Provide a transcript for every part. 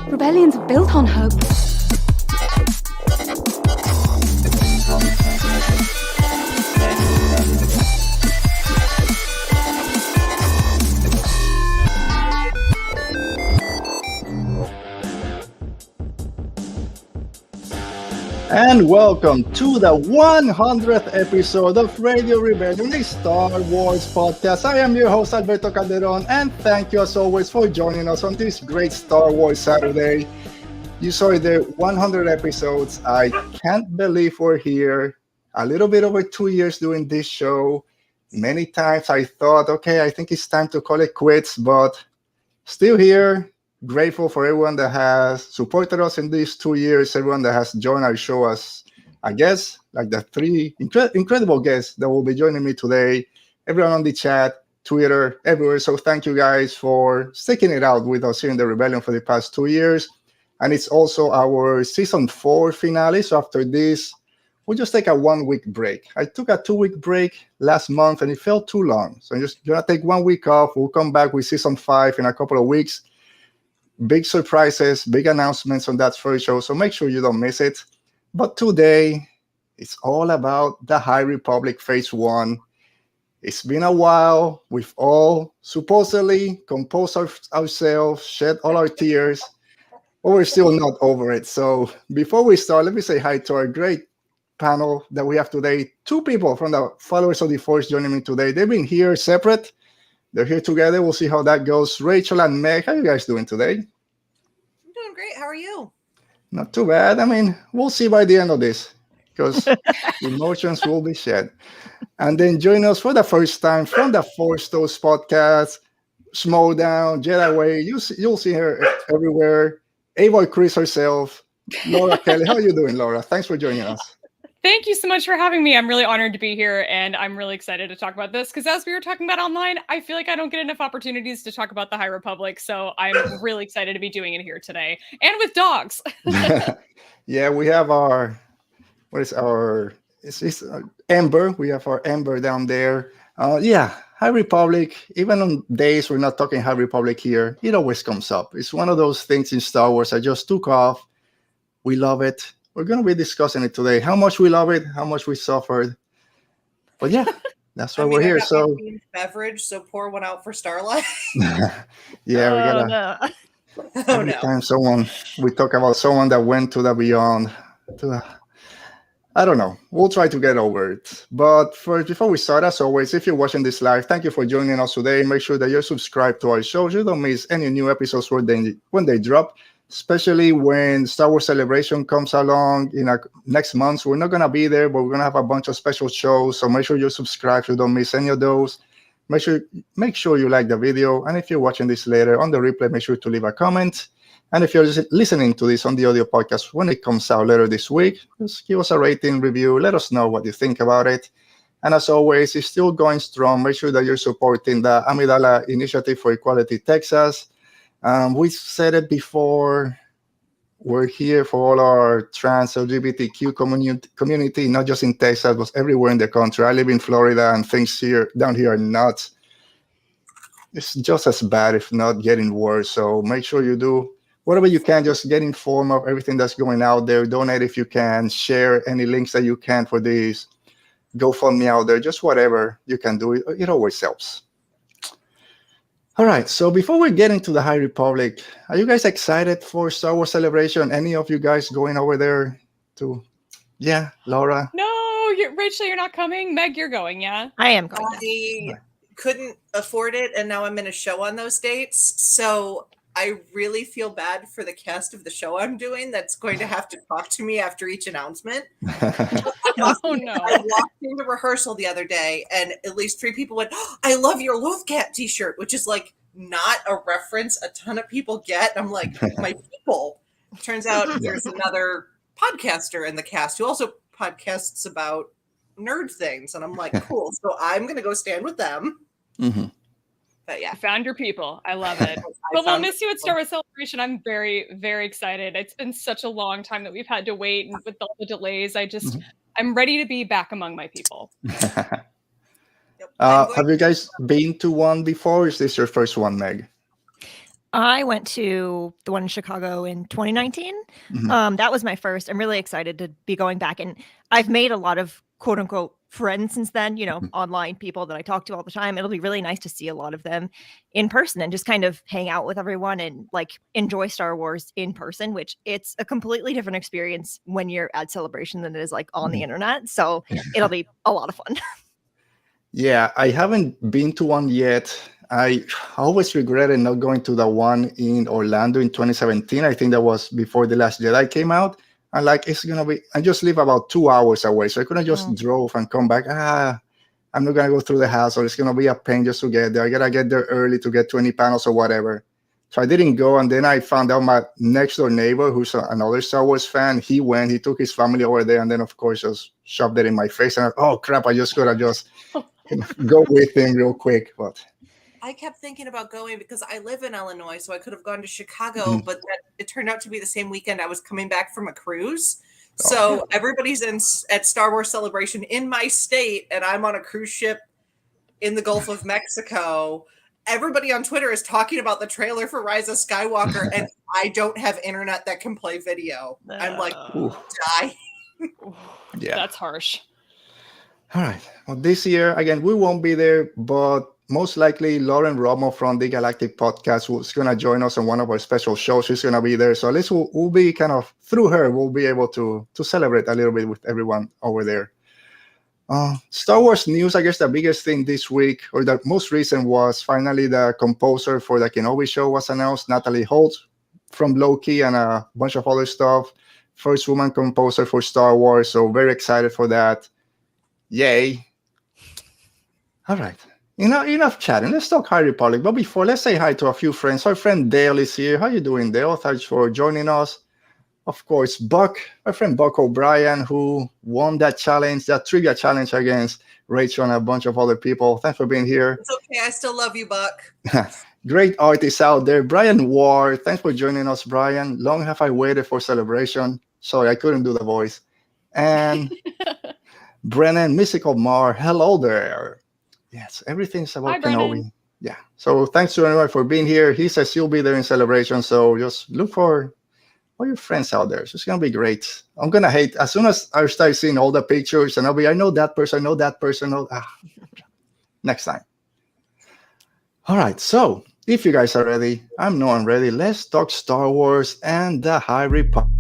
Rebellions are built on hope. And welcome to the 100th episode of Radio Rebellion, a Star Wars podcast. I am your host, Alberto Calderon, and thank you as always for joining us on this great Star Wars Saturday. You saw the 100 episodes. I can't believe we're here. A little bit over 2 years doing this show. Many times I thought, okay, I think it's time to call it quits, but still here. Grateful for everyone that has supported us in these 2 years, everyone that has joined our show as a guest, like the three incredible guests that will be joining me today, everyone on the chat, Twitter, everywhere. So thank you guys for sticking it out with us here in the Rebellion for the past 2 years. And it's also our season 4 finale. So after this, we'll just take a 1 week break. I took a 2 week break last month and it felt too long. So I'm just gonna take 1 week off. We'll come back with season 5 in a couple of weeks. Big surprises, big announcements on that first show, so make sure you don't miss it. But today, it's all about the High Republic Phase 1. It's been a while. We've all supposedly composed ourselves, shed all our tears, but we're still not over it. So before we start, let me say hi to our great panel that we have today. 2 people from the Followers of the Force joining me today. They've been here separate. They're here together. We'll see how that goes. Rachel and Meg, how are you guys doing today? I'm doing great. How are you? Not too bad. I mean, we'll see by the end of this because emotions will be shed. And then join us for the first time from the Force Toast podcast, Smowdown, Jedi Way. You'll see her everywhere. Avoy Chris herself, Laura Kelly. How are you doing, Laura? Thanks for joining us. Thank you so much for having me. I'm really honored to be here, and I'm really excited to talk about this because as we were talking about online, I feel like I don't get enough opportunities to talk about the High Republic, so I'm really excited to be doing it here today, and with dogs. Yeah, we have our, it's Ember. We have our Ember down there. Yeah, High Republic, even on days we're not talking High Republic here, it always comes up. It's one of those things in Star Wars I just took off. We love it. We're going to be discussing it today. How much we love it, how much we suffered. But yeah, that's why we're here. So beverage, so pour one out for Starlight. yeah, we gotta. Every time we talk about someone that went to the beyond, I don't know. We'll try to get over it. But first, before we start, as always, if you're watching this live, thank you for joining us today. Make sure that you're subscribed to our show so you don't miss any new episodes when they drop. Especially when Star Wars Celebration comes along in next month. We're not going to be there, but we're going to have a bunch of special shows. So make sure you subscribe so you don't miss any of those. Make sure you like the video. And if you're watching this later on the replay, make sure to leave a comment. And if you're listening to this on the audio podcast when it comes out later this week, just give us a rating, review. Let us know what you think about it. And as always, it's still going strong. Make sure that you're supporting the Amidala Initiative for Equality Texas. We said it before, we're here for all our trans LGBTQ community, not just in Texas, but everywhere in the country. I live in Florida and things down here are nuts. It's just as bad, if not getting worse. So make sure you do whatever you can, just get informed of everything that's going out there. Donate if you can, share any links that you can for these. GoFundMe out there, just whatever you can do. It always helps. All right, so before we get into the High Republic, are you guys excited for Star Wars Celebration? Any of you guys going over there to, yeah, Laura? No, Rachel, you're not coming. Meg, you're going, yeah? I am going. I couldn't afford it, and now I'm in a show on those dates, so I really feel bad for the cast of the show I'm doing that's going to have to talk to me after each announcement. Oh, no. I walked into rehearsal the other day, and at least 3 people went, "Oh, I love your Lothcat t-shirt," which is like not a reference a ton of people get. And I'm like, my people. Turns out there's another podcaster in the cast who also podcasts about nerd things. And I'm like, cool. So I'm going to go stand with them. Mm-hmm. But yeah. You found your people. I love it. But we'll miss you at Star Wars Celebration. I'm very, very excited. It's been such a long time that we've had to wait, and with all the delays, I'm ready to be back among my people. Have you guys been to one before? Or is this your first one, Meg? I went to the one in Chicago in 2019. That was my first. I'm really excited to be going back. And I've made a lot of quote unquote friends since then, online people that I talk to all the time. It'll be really nice to see a lot of them in person and just kind of hang out with everyone and like enjoy Star Wars in person, which it's a completely different experience when you're at Celebration than it is like on the internet. So it'll be a lot of fun. Yeah, I haven't been to one yet. I always regretted not going to the one in Orlando in 2017. I think that was before The Last Jedi came out. And like, it's going to be, I just live about 2 hours away. So I could have just drove and come back. I'm not going to go through the hassle. It's going to be a pain just to get there. I got to get there early to get to any panels or whatever. So I didn't go. And then I found out my next door neighbor, who's another Star Wars fan, he went, he took his family over there. And then, of course, just shoved it in my face. And oh, crap, I just got to just go with him real quick. But I kept thinking about going because I live in Illinois, so I could have gone to Chicago, but it turned out to be the same weekend I was coming back from a cruise. So everybody's at Star Wars Celebration in my state, and I'm on a cruise ship in the Gulf of Mexico. Everybody on Twitter is talking about the trailer for Rise of Skywalker, and I don't have internet that can play video. I'm like, die. Yeah, that's harsh. All right. Well, this year, again, we won't be there, but most likely Lauren Romo from the Galactic Podcast is going to join us on one of our special shows. She's going to be there. So at least we'll be kind of, through her, we'll be able to celebrate a little bit with everyone over there. Star Wars news, I guess the biggest thing this week, or the most recent, was finally the composer for the Kenobi show was announced, Natalie Holt from Loki and a bunch of other stuff. First woman composer for Star Wars. So very excited for that. Yay. All right. Enough chatting. Let's talk High Republic. But before, let's say hi to a few friends. Our friend Dale is here. How you doing, Dale? Thanks for joining us. Of course, Buck, our friend Buck O'Brien, who won that challenge, that trivia challenge against Rachel and a bunch of other people. Thanks for being here. It's okay. I still love you, Buck. Great artists out there. Brian Ward, thanks for joining us, Brian. Long have I waited for Celebration. Sorry, I couldn't do the voice. And Brennan, Mystical Mar, hello there. Yes, everything's about Kenobi. Brennan. Yeah. So thanks to everyone for being here. He says you'll be there in Celebration. So just look for all your friends out there. So it's going to be great. I'm going to hate as soon as I start seeing all the pictures and I'll be, I know that person, I know that person. Next time. All right. So if you guys are ready, I know I'm ready. Let's talk Star Wars and the High Republic.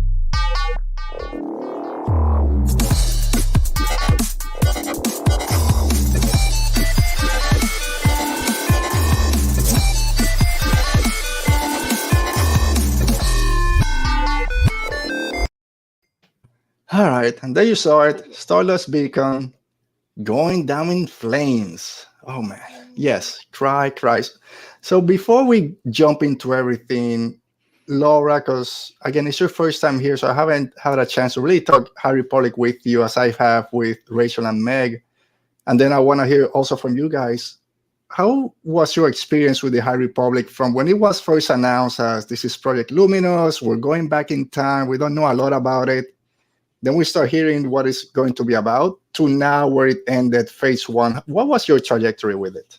All right, and there you saw it, Starless Beacon going down in flames. Oh man, yes, cry. So before we jump into everything, Laura, because again, it's your first time here, so I haven't had a chance to really talk High Republic with you as I have with Rachel and Meg. And then I want to hear also from you guys, how was your experience with the High Republic from when it was first announced as this is Project Luminous, we're going back in time, we don't know a lot about it. Then we start hearing what it's going to be about to now where it ended, phase 1. What was your trajectory with it?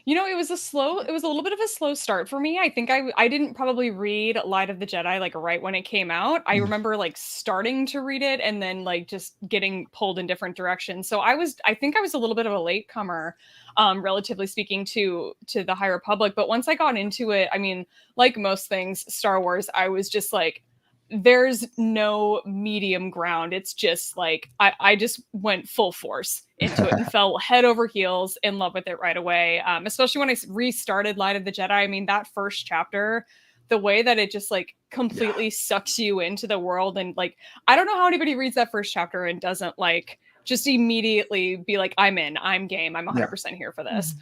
It was a little bit of a slow start for me. I think I didn't probably read Light of the Jedi like right when it came out. I remember like starting to read it and then like just getting pulled in different directions. So I think I was a little bit of a latecomer, relatively speaking, to the High Republic. But once I got into it, I mean, like most things Star Wars, I was just like, there's no medium ground. It's just like I just went full force into it and fell head over heels in love with it right away. Especially when I restarted Light of the Jedi. I mean, that first chapter, the way that it just like completely sucks you into the world. And like, I don't know how anybody reads that first chapter and doesn't like just immediately be like, I'm in, I'm game, I'm 100% here for this.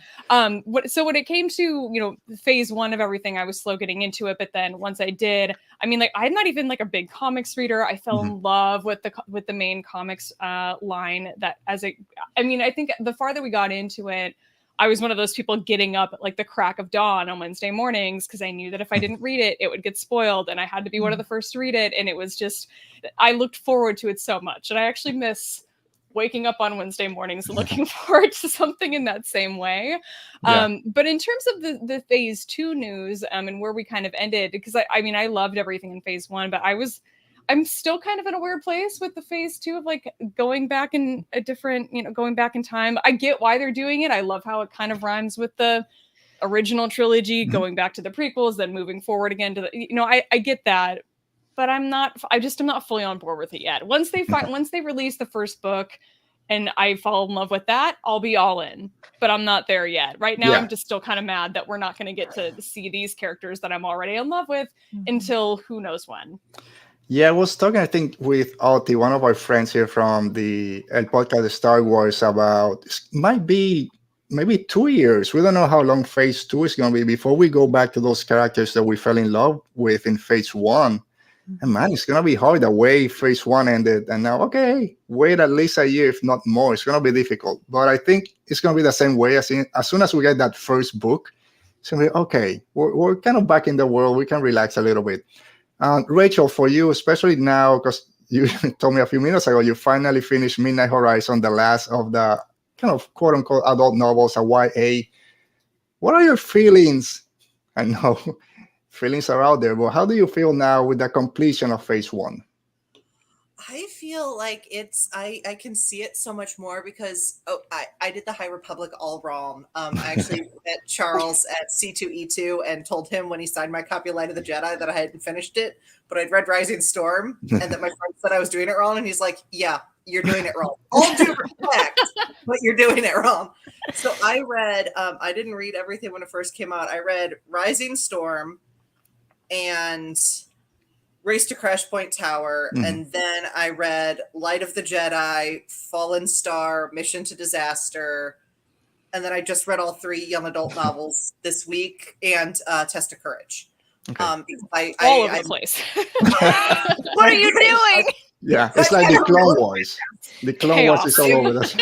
So when it came to, phase 1 of everything, I was slow getting into it. But then once I did, I mean, like, I'm not even like a big comics reader. I fell in love with the main comics line that I think the farther we got into it, I was one of those people getting up at like the crack of dawn on Wednesday mornings because I knew that if I didn't read it, it would get spoiled and I had to be one of the first to read it. And it was just, I looked forward to it so much. And I actually miss waking up on Wednesday mornings looking forward to something in that same way. But in terms of the phase 2 news and where we kind of ended, because I mean, I loved everything in phase 1, but I'm still kind of in a weird place with the phase 2 of like going back in a different, going back in time. I get why they're doing it. I love how it kind of rhymes with the original trilogy, going back to the prequels, then moving forward again to the, I get that, but I'm not fully on board with it yet. Once they release the first book and I fall in love with that, I'll be all in, but I'm not there yet. Right now, I'm just still kind of mad that we're not going to get to see these characters that I'm already in love with until who knows when. Yeah, I was talking, I think, with Oti, one of our friends here from the El Podcast Star Wars, about it might be maybe 2 years. We don't know how long phase 2 is going to be before we go back to those characters that we fell in love with in phase 1. And man, it's going to be hard the way phase 1 ended. And now, okay, wait at least a year, if not more. It's going to be difficult. But I think it's going to be the same way. As soon as we get that first book, it's going to be, okay, we're kind of back in the world. We can relax a little bit. Rachel, for you, especially now, because you told me a few minutes ago, you finally finished Midnight Horizon, the last of the kind of quote-unquote adult novels, a YA. What are your feelings? I know feelings are out there, but how do you feel now with the completion of phase 1? I feel like I can see it so much more because I did the High Republic all wrong. I actually met Charles at C2E2 and told him when he signed my copy of Light of the Jedi that I hadn't finished it, but I'd read Rising Storm and that my friend said I was doing it wrong. And he's like, yeah, you're doing it wrong. All due respect, but you're doing it wrong. So I read, I didn't read everything when it first came out. I read Rising Storm and Race to Crash Point Tower, and then I read Light of the Jedi, Fallen Star, Mission to Disaster, and then I just read all 3 young adult novels this week, and Test of Courage. Okay. All over the place. What are you doing? Yeah, it's like the Clone Wars. The Clone Wars is all over this.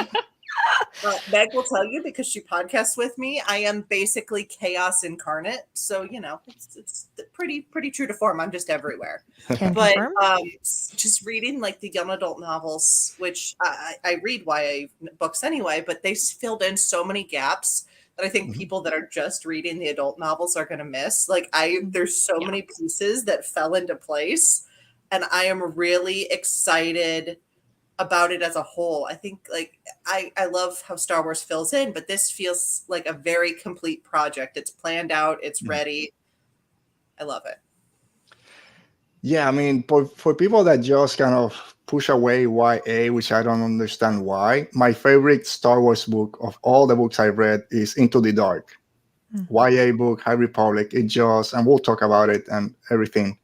Meg will tell you because she podcasts with me. I am basically chaos incarnate, so it's pretty true to form. I'm just everywhere. But just reading like the young adult novels, which I read YA books anyway, but they filled in so many gaps that I think people that are just reading the adult novels are going to miss. Like there's so many pieces that fell into place, and I am really excited about it as a whole. I think like I love how Star Wars fills in, but this feels like a very complete project. It's planned out, it's ready. I love it. Yeah, I mean, for people that just kind of push away YA, which I don't understand why, my favorite Star Wars book of all the books I've read is Into the Dark. YA book, High Republic. It just, and we'll talk about it and everything,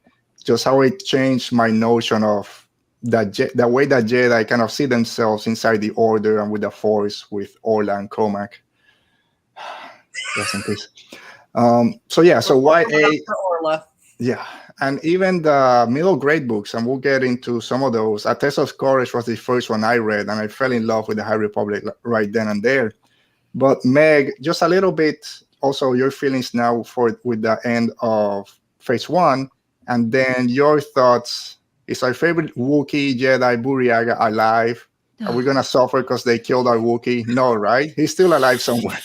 just how it changed my notion of the way that Jedi kind of see themselves inside the Order and with the Force, with Orla and Comac. Rest in peace. So YA, Orla. yeah, and even the middle grade books, and we'll get into some of those. A Test of Courage was the first one I read, and I fell in love with the High Republic right then and there. But Meg, just a little bit, also your feelings now with the end of phase 1, and then your thoughts. Is our favorite Wookiee Jedi Buriaga alive? Are we gonna suffer because they killed our Wookiee? No, right? He's still alive somewhere.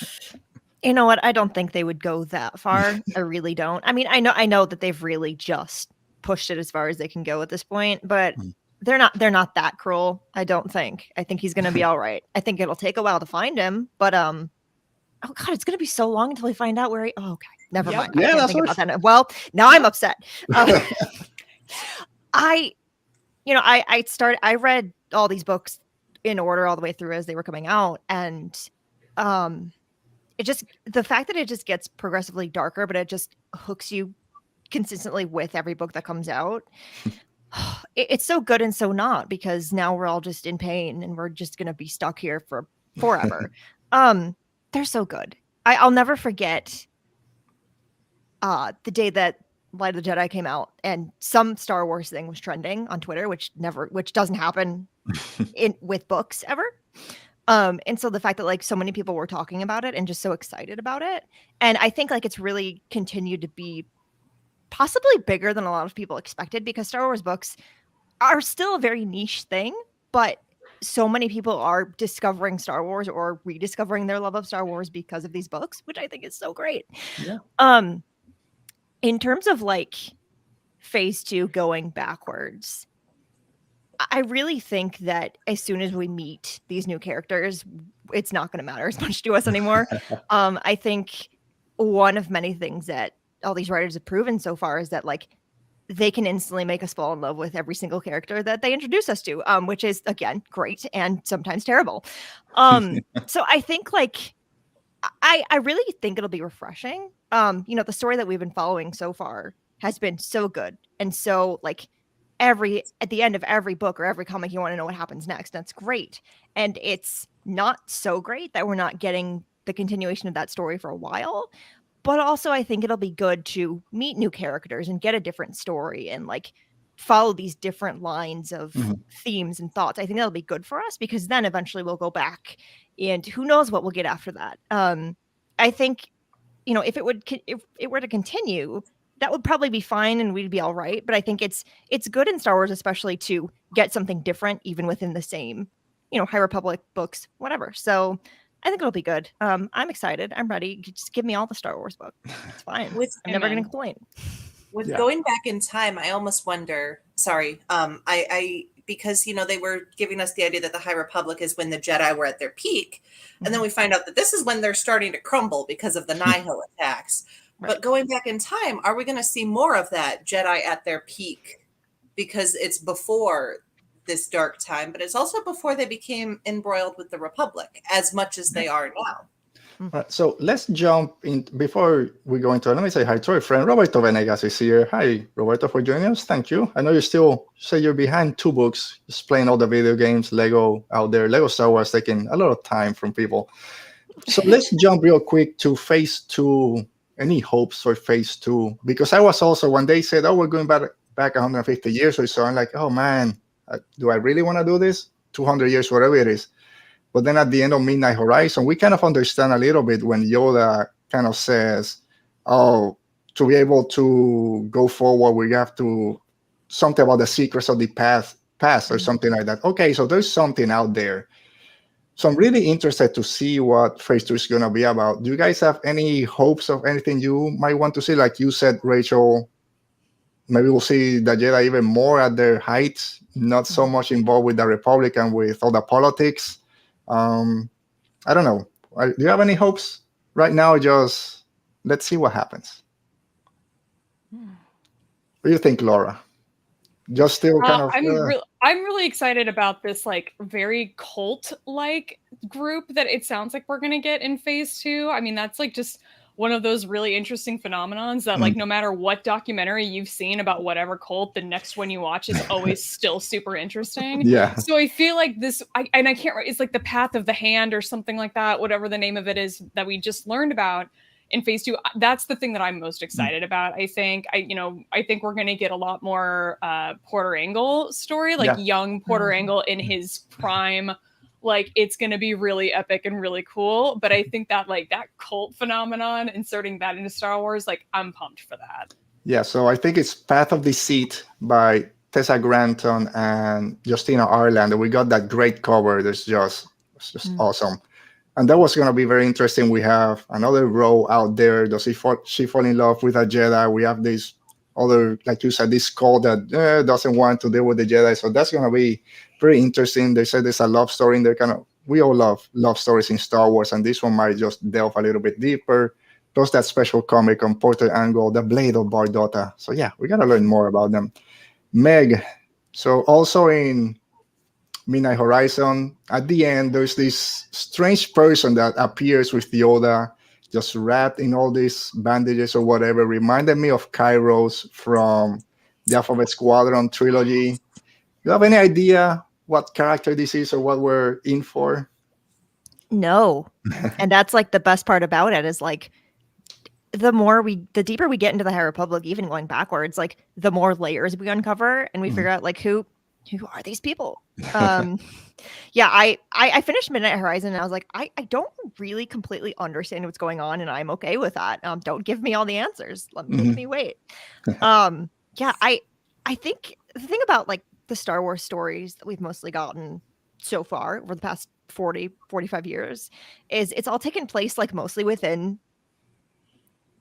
You know what? I don't think they would go that far. I really don't. I mean, I know that they've really just pushed it as far as they can go at this point, but they're not that cruel. I don't think. I think he's gonna be all right. I think it'll take a while to find him, but oh god, it's gonna be so long until we find out where he. Oh, okay, never mind. Yeah, that's think about that. Well, now I'm upset. I read all these books in order all the way through as they were coming out, and it just, the fact that it just gets progressively darker, but it just hooks you consistently with every book that comes out. It's so good and so not, because now we're all just in pain and we're just gonna be stuck here for forever. They're so good. I'll never forget the day that Light of the Jedi came out and some Star Wars thing was trending on Twitter, which doesn't happen with books ever. And so the fact that like so many people were talking about it and just so excited about it, and I think like it's really continued to be possibly bigger than a lot of people expected, because Star Wars books are still a very niche thing, but so many people are discovering Star Wars or rediscovering their love of Star Wars because of these books, which I think is so great. Yeah. In terms of like phase 2 going backwards, I really think that as soon as we meet these new characters, it's not going to matter as much to us anymore. I think one of many things that all these writers have proven so far is that like they can instantly make us fall in love with every single character that they introduce us to, which is again great and sometimes terrible. So I think like I really think it'll be refreshing. The story that we've been following so far has been so good, and so like at the end of every book or every comic, you want to know what happens next. That's great, and it's not so great that we're not getting the continuation of that story for a while. But also, I think it'll be good to meet new characters and get a different story and like follow these different lines of themes and thoughts. I think that'll be good for us because then eventually we'll go back and who knows what we'll get after that. I think, if it were to continue, that would probably be fine and we'd be all right. But I think it's good in Star Wars, especially to get something different, even within the same, High Republic books, whatever. So I think it'll be good. I'm excited. I'm ready. Just give me all the Star Wars books. It's fine. I'm never going to complain. With going back in time, I almost wonder. Sorry, I because they were giving us the idea that the High Republic is when the Jedi were at their peak, and then we find out that this is when they're starting to crumble because of the Nihil attacks. Right. But going back in time, are we going to see more of that Jedi at their peak? Because it's before this dark time, but it's also before they became embroiled with the Republic as much as they are now. So let's jump in. Before we go into it, let me say hi to our friend Roberto Venegas is here. Hi, Roberto, for joining us. Thank you. I know you're behind 2 books, just playing all the video games, Lego out there. Lego Star Wars taking a lot of time from people. So let's jump real quick to phase 2. Any hopes for phase 2? Because I was also, when they said, we're going back 150 years or so, I'm like, oh man, do I really want to do this? 200 years, whatever it is. But then at the end of Midnight Horizon, we kind of understand a little bit when Yoda kind of says, to be able to go forward, we have to, something about the secrets of the past or something like that. Okay, so there's something out there. So I'm really interested to see what phase 2 is going to be about. Do you guys have any hopes of anything you might want to see? Like you said, Rachel, maybe we'll see the Jedi even more at their height, not so much involved with the Republic and with all the politics. I don't know. Do you have any hopes right now? Just let's see what happens. What do you think, Laura? Just still kind of. I'm really excited about this like very cult-like group that it sounds like we're gonna get in phase 2. I mean, that's like just one of those really interesting phenomenons that like no matter what documentary you've seen about whatever cult, the next one you watch is always still super interesting. Yeah. So I feel like this, I can't, it's like the Path of the Hand or something like that, whatever the name of it is that we just learned about in phase 2. That's the thing that I'm most excited about. I think we're going to get a lot more Porter Engle story, like young Porter Engle in his prime. Like it's going to be really epic and really cool. But I think that like that cult phenomenon, inserting that into Star Wars, like I'm pumped for that. Yeah. So I think it's Path of Deceit by Tessa Granton and Justina Ireland. And we got that great cover. It's just awesome. And that was going to be very interesting. We have another row out there. Does she fall in love with a Jedi? We have this other, like you said, this cult that doesn't want to deal with the Jedi. So that's going to be very interesting. They said there's a love story in there. We all love love stories in Star Wars, and this one might just delve a little bit deeper. Plus that special comic on Porter Engle, The Blade of Bardotta. So yeah, we got to learn more about them. Meg, so also in Midnight Horizon, at the end, there's this strange person that appears with Yoda, just wrapped in all these bandages or whatever. Reminded me of Kairos from the Alphabet Squadron trilogy. Do you have any idea what character this is or what we're in for? No. And that's like the best part about it is like the deeper we get into the High Republic, even going backwards, like the more layers we uncover and we figure out like who are these people? Yeah, I finished Midnight Horizon and I was like, I don't really completely understand what's going on, and I'm okay with that. Don't give me all the answers. Make me wait. Yeah, I think the thing about like the Star Wars stories that we've mostly gotten so far over the past 40, 45 years is it's all taken place like mostly within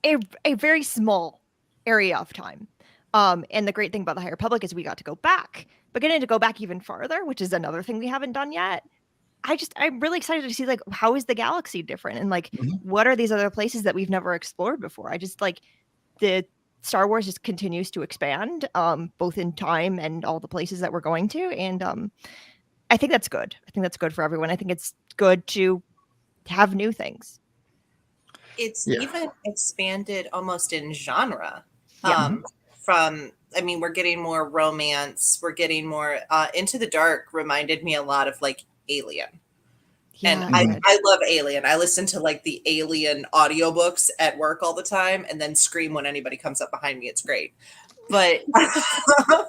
a very small area of time. And the great thing about the High Republic is we got to go back, but getting to go back even farther, which is another thing we haven't done yet. I'm really excited to see like how is the galaxy different and like what are these other places that we've never explored before. I just like the Star Wars just continues to expand, both in time and all the places that we're going to, and I think that's good. I think that's good for everyone. I think it's good to have new things. It's Yeah. even expanded almost in genre. Yeah. From, I mean, we're getting more romance. We're getting more Into the Dark reminded me a lot of like Alien. Yeah, And I love Alien. I listen to like the Alien audiobooks at work all the time and then scream when anybody comes up behind me. It's great. But yeah,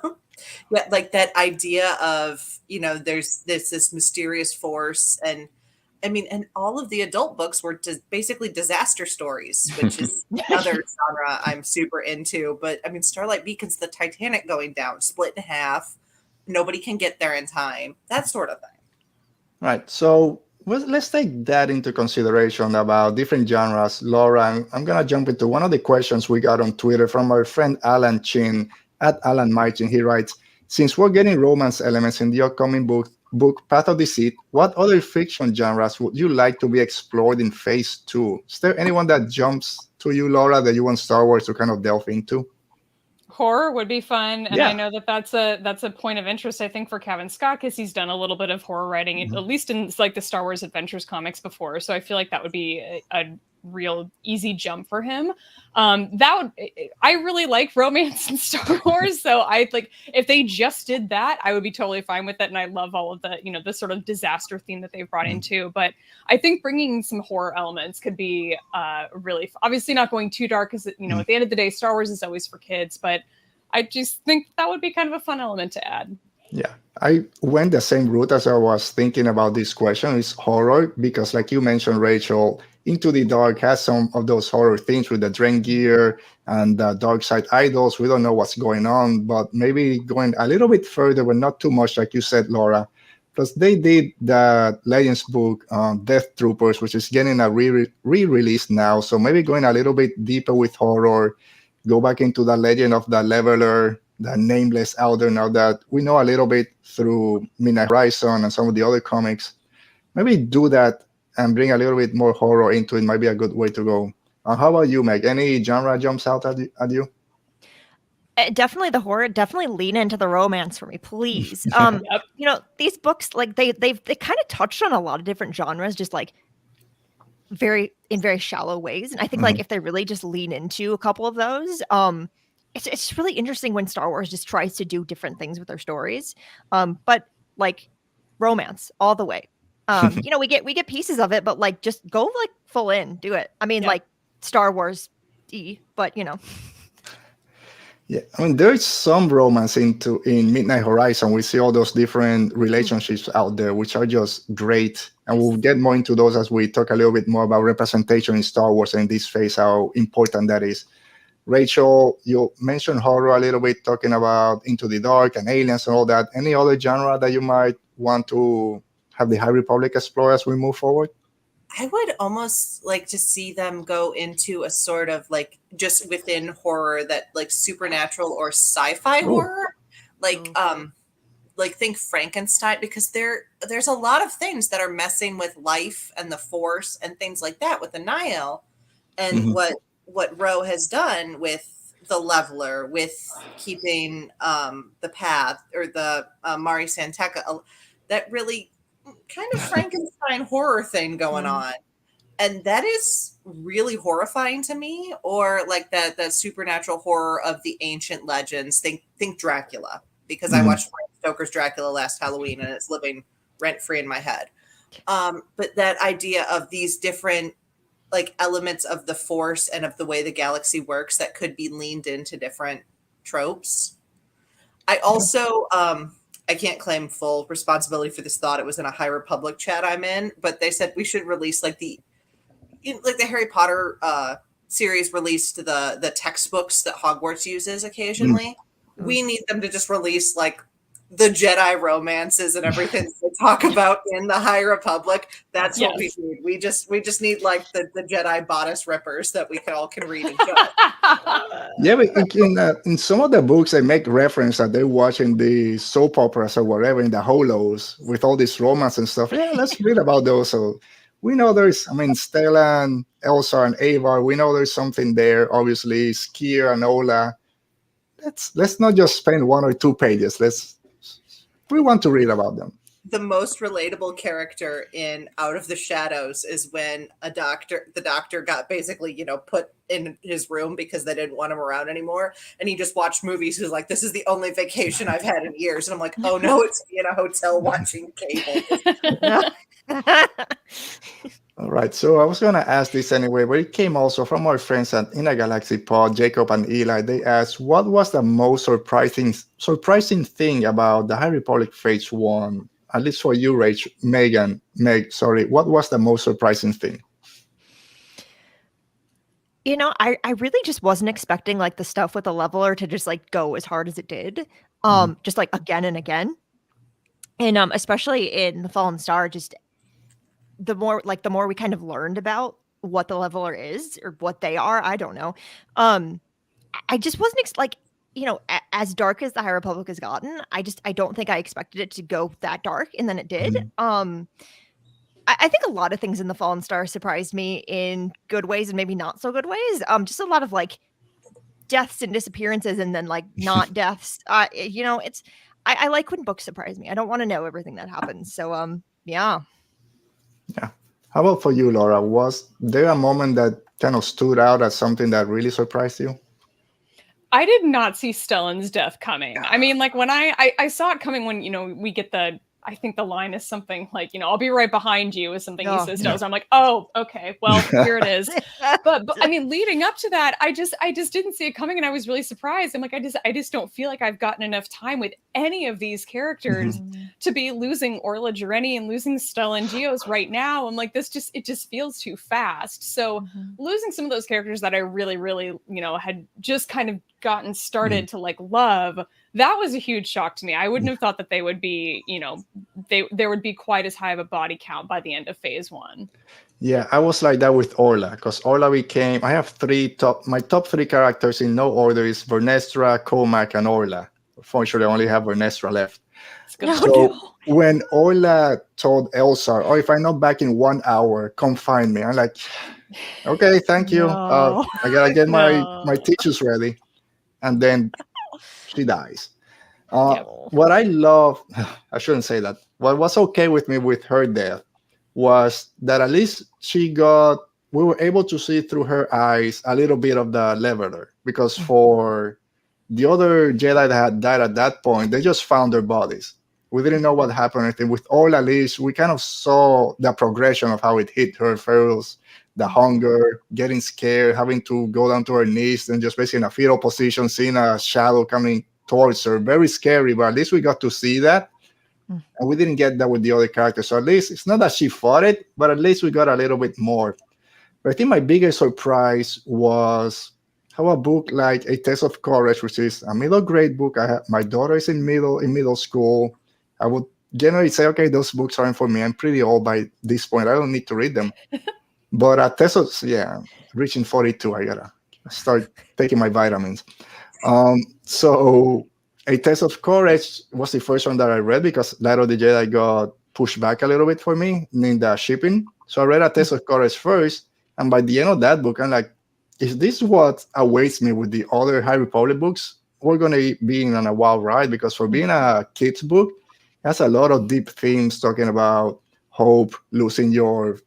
like that idea of, you know, there's this mysterious force. And I mean, and all of the adult books were basically disaster stories, which is another genre I'm super into. But I mean, Starlight Beacon's the Titanic going down, split in half. Nobody can get there in time. That sort of thing. Right. So let's take that into consideration about different genres. Laura, I'm going to jump into one of the questions we got on Twitter from our friend Alan Chin at Alan Martin. He writes, since we're getting romance elements in the upcoming book Path of Deceit, what other fiction genres would you like to be explored in Phase 2? Is there anyone that jumps to you, Laura, that you want Star Wars to kind of delve into? Horror would be fun, and Yeah. I know that that's a point of interest, I think, for Kevin Scott, because he's done a little bit of horror writing, at least in like the Star Wars Adventures comics before. So I feel like that would be a real easy jump for him. I really like romance in Star Wars, so I like if they just did that, I would be totally fine with it. And I love all of the, you know, the sort of disaster theme that they've brought into. But I think bringing some horror elements could be really obviously not going too dark, because you know at the end of the day, Star Wars is always for kids. But I just think that would be kind of a fun element to add. Yeah, I went the same route as I was thinking about this question. Is horror, because like you mentioned, Rachel, Into the Dark has some of those horror themes with the Drain Gear and the Dark Side Idols. We don't know what's going on, but maybe going a little bit further, but not too much, like you said, Laura. Plus, they did the Legends book, Death Troopers, which is getting a re-release now. So maybe going a little bit deeper with horror, go back into the Legend of the Leveler, the Nameless out there, now that we know a little bit through Midnight Horizon and some of the other comics. Maybe do that and bring a little bit more horror into it might be a good way to go. How about you, Meg? Any genre jumps out at you? Definitely the horror. Definitely lean into the romance for me, please. Yep. You know, these books, like they kind of touched on a lot of different genres, just like very shallow ways. And I think like if they really just lean into a couple of those, it's really interesting when Star Wars just tries to do different things with their stories. But like romance all the way. You know, we get pieces of it, but like just go like full in, do it. I mean, like Star Wars, but you know. Yeah, I mean, there's some romance in Midnight Horizon. We see all those different relationships out there, which are just great. And we'll get more into those as we talk a little bit more about representation in Star Wars and in this phase, how important that is. Rachel, you mentioned horror a little bit, talking about Into the Dark and aliens and all that. Any other genre that you might want to have the High Republic explore as we move forward? I would almost like to see them go into a sort of like just within horror that like supernatural or sci-fi horror, like think Frankenstein, because there's a lot of things that are messing with life and the Force and things like that with the Nihil, and what Ro has done with the Leveler, with keeping the Path or the Mari Santeca, that really kind of Frankenstein horror thing going on. And that is really horrifying to me. Or like the supernatural horror of the ancient legends. Think Dracula, because I watched Bram Stoker's Dracula last Halloween and it's living rent free in my head. But that idea of these different like elements of the Force and of the way the galaxy works that could be leaned into different tropes. I also I can't claim full responsibility for this thought. It was in a High Republic chat I'm in, but they said we should release like the Harry Potter series released the textbooks that Hogwarts uses occasionally. We need them to just release like the Jedi romances and everything they talk about in the High Republic. That's what we need. We just need like the Jedi bodice rippers that we all can read and judge. Yeah, but in some of the books, they make reference that they're watching the soap operas or whatever in the holos with all this romance and stuff. Yeah, let's read about those. So we know Stella and Elsa and Avar, we know there's something there. Obviously, Skier and Ola. Let's not just spend 1 or 2 pages. We want to read about them. The most relatable character in Out of the Shadows is when the doctor got basically, put in his room because they didn't want him around anymore. And he just watched movies. He's like, this is the only vacation I've had in years. And I'm like, oh no, it's in a hotel watching cable. All right, so I was going to ask this anyway, but it came also from our friends at In a Galaxy Pod, Jacob and Eli. They asked, what was the most surprising thing about the High Republic Phase 1? At least for you, Meg, what was the most surprising thing? I really just wasn't expecting like the stuff with the leveler to just like go as hard as it did. Just like again and again. And especially in The Fallen Star, just the more we kind of learned about what the leveler is or what they are, I don't know. I just wasn't as dark as the High Republic has gotten. I don't think I expected it to go that dark, and then it did. I think a lot of things in The Fallen Star surprised me in good ways and maybe not so good ways. Just a lot of like deaths and disappearances, and then like not deaths. It's I like when books surprise me. I don't want to know everything that happens. So yeah. Yeah. How about for you, Laura? Was there a moment that kind of stood out as something that really surprised you? I did not see Stellan's death coming. I mean, like when I saw it coming when, we get I think the line is something like, I'll be right behind you is something he says. Yeah. I'm like, oh, okay, well, here it is. But I mean, leading up to that, I just didn't see it coming. And I was really surprised. I'm like, I just don't feel like I've gotten enough time with any of these characters to be losing Orla Jareni and losing Stella and Geos right now. I'm like, it just feels too fast. So losing some of those characters that I really, really, had just kind of gotten started to like love, that was a huge shock to me. I wouldn't have thought that they would be, there would be quite as high of a body count by the end of Phase 1. Yeah, I was like that with Orla, because Orla I have my top 3 characters in no order is Vernestra, Comac, and Orla. Unfortunately, I only have Vernestra left. So when Orla told Elsa, if I'm not back in 1 hour, come find me. I'm like, okay, thank you. I gotta get my tissues ready. And then she dies. What I love, I shouldn't say that. What was okay with me with her death was that at least we were able to see through her eyes a little bit of the leveler. Because for the other Jedi that had died at that point, they just found their bodies. We didn't know what happened. I think with all, at least, we kind of saw the progression of how it hit her first. The hunger, getting scared, having to go down to her knees and just basically in a fetal position, seeing a shadow coming towards her. Very scary, but at least we got to see that. And we didn't get that with the other characters. So at least it's not that she fought it, but at least we got a little bit more. But I think my biggest surprise was how a book like A Test of Courage, which is a middle grade book. My daughter is in middle school. I would generally say, okay, those books aren't for me. I'm pretty old by this point. I don't need to read them. But at Tesos, reaching 42, I gotta start taking my vitamins. So A Test of Courage was the first one that I read because Light of the Jedi got pushed back a little bit for me in the shipping. So I read A Test of Courage first, and by the end of that book, I'm like, is this what awaits me with the other High Republic books? We're gonna be on a wild ride, because for being a kid's book, it has a lot of deep themes talking about hope, losing your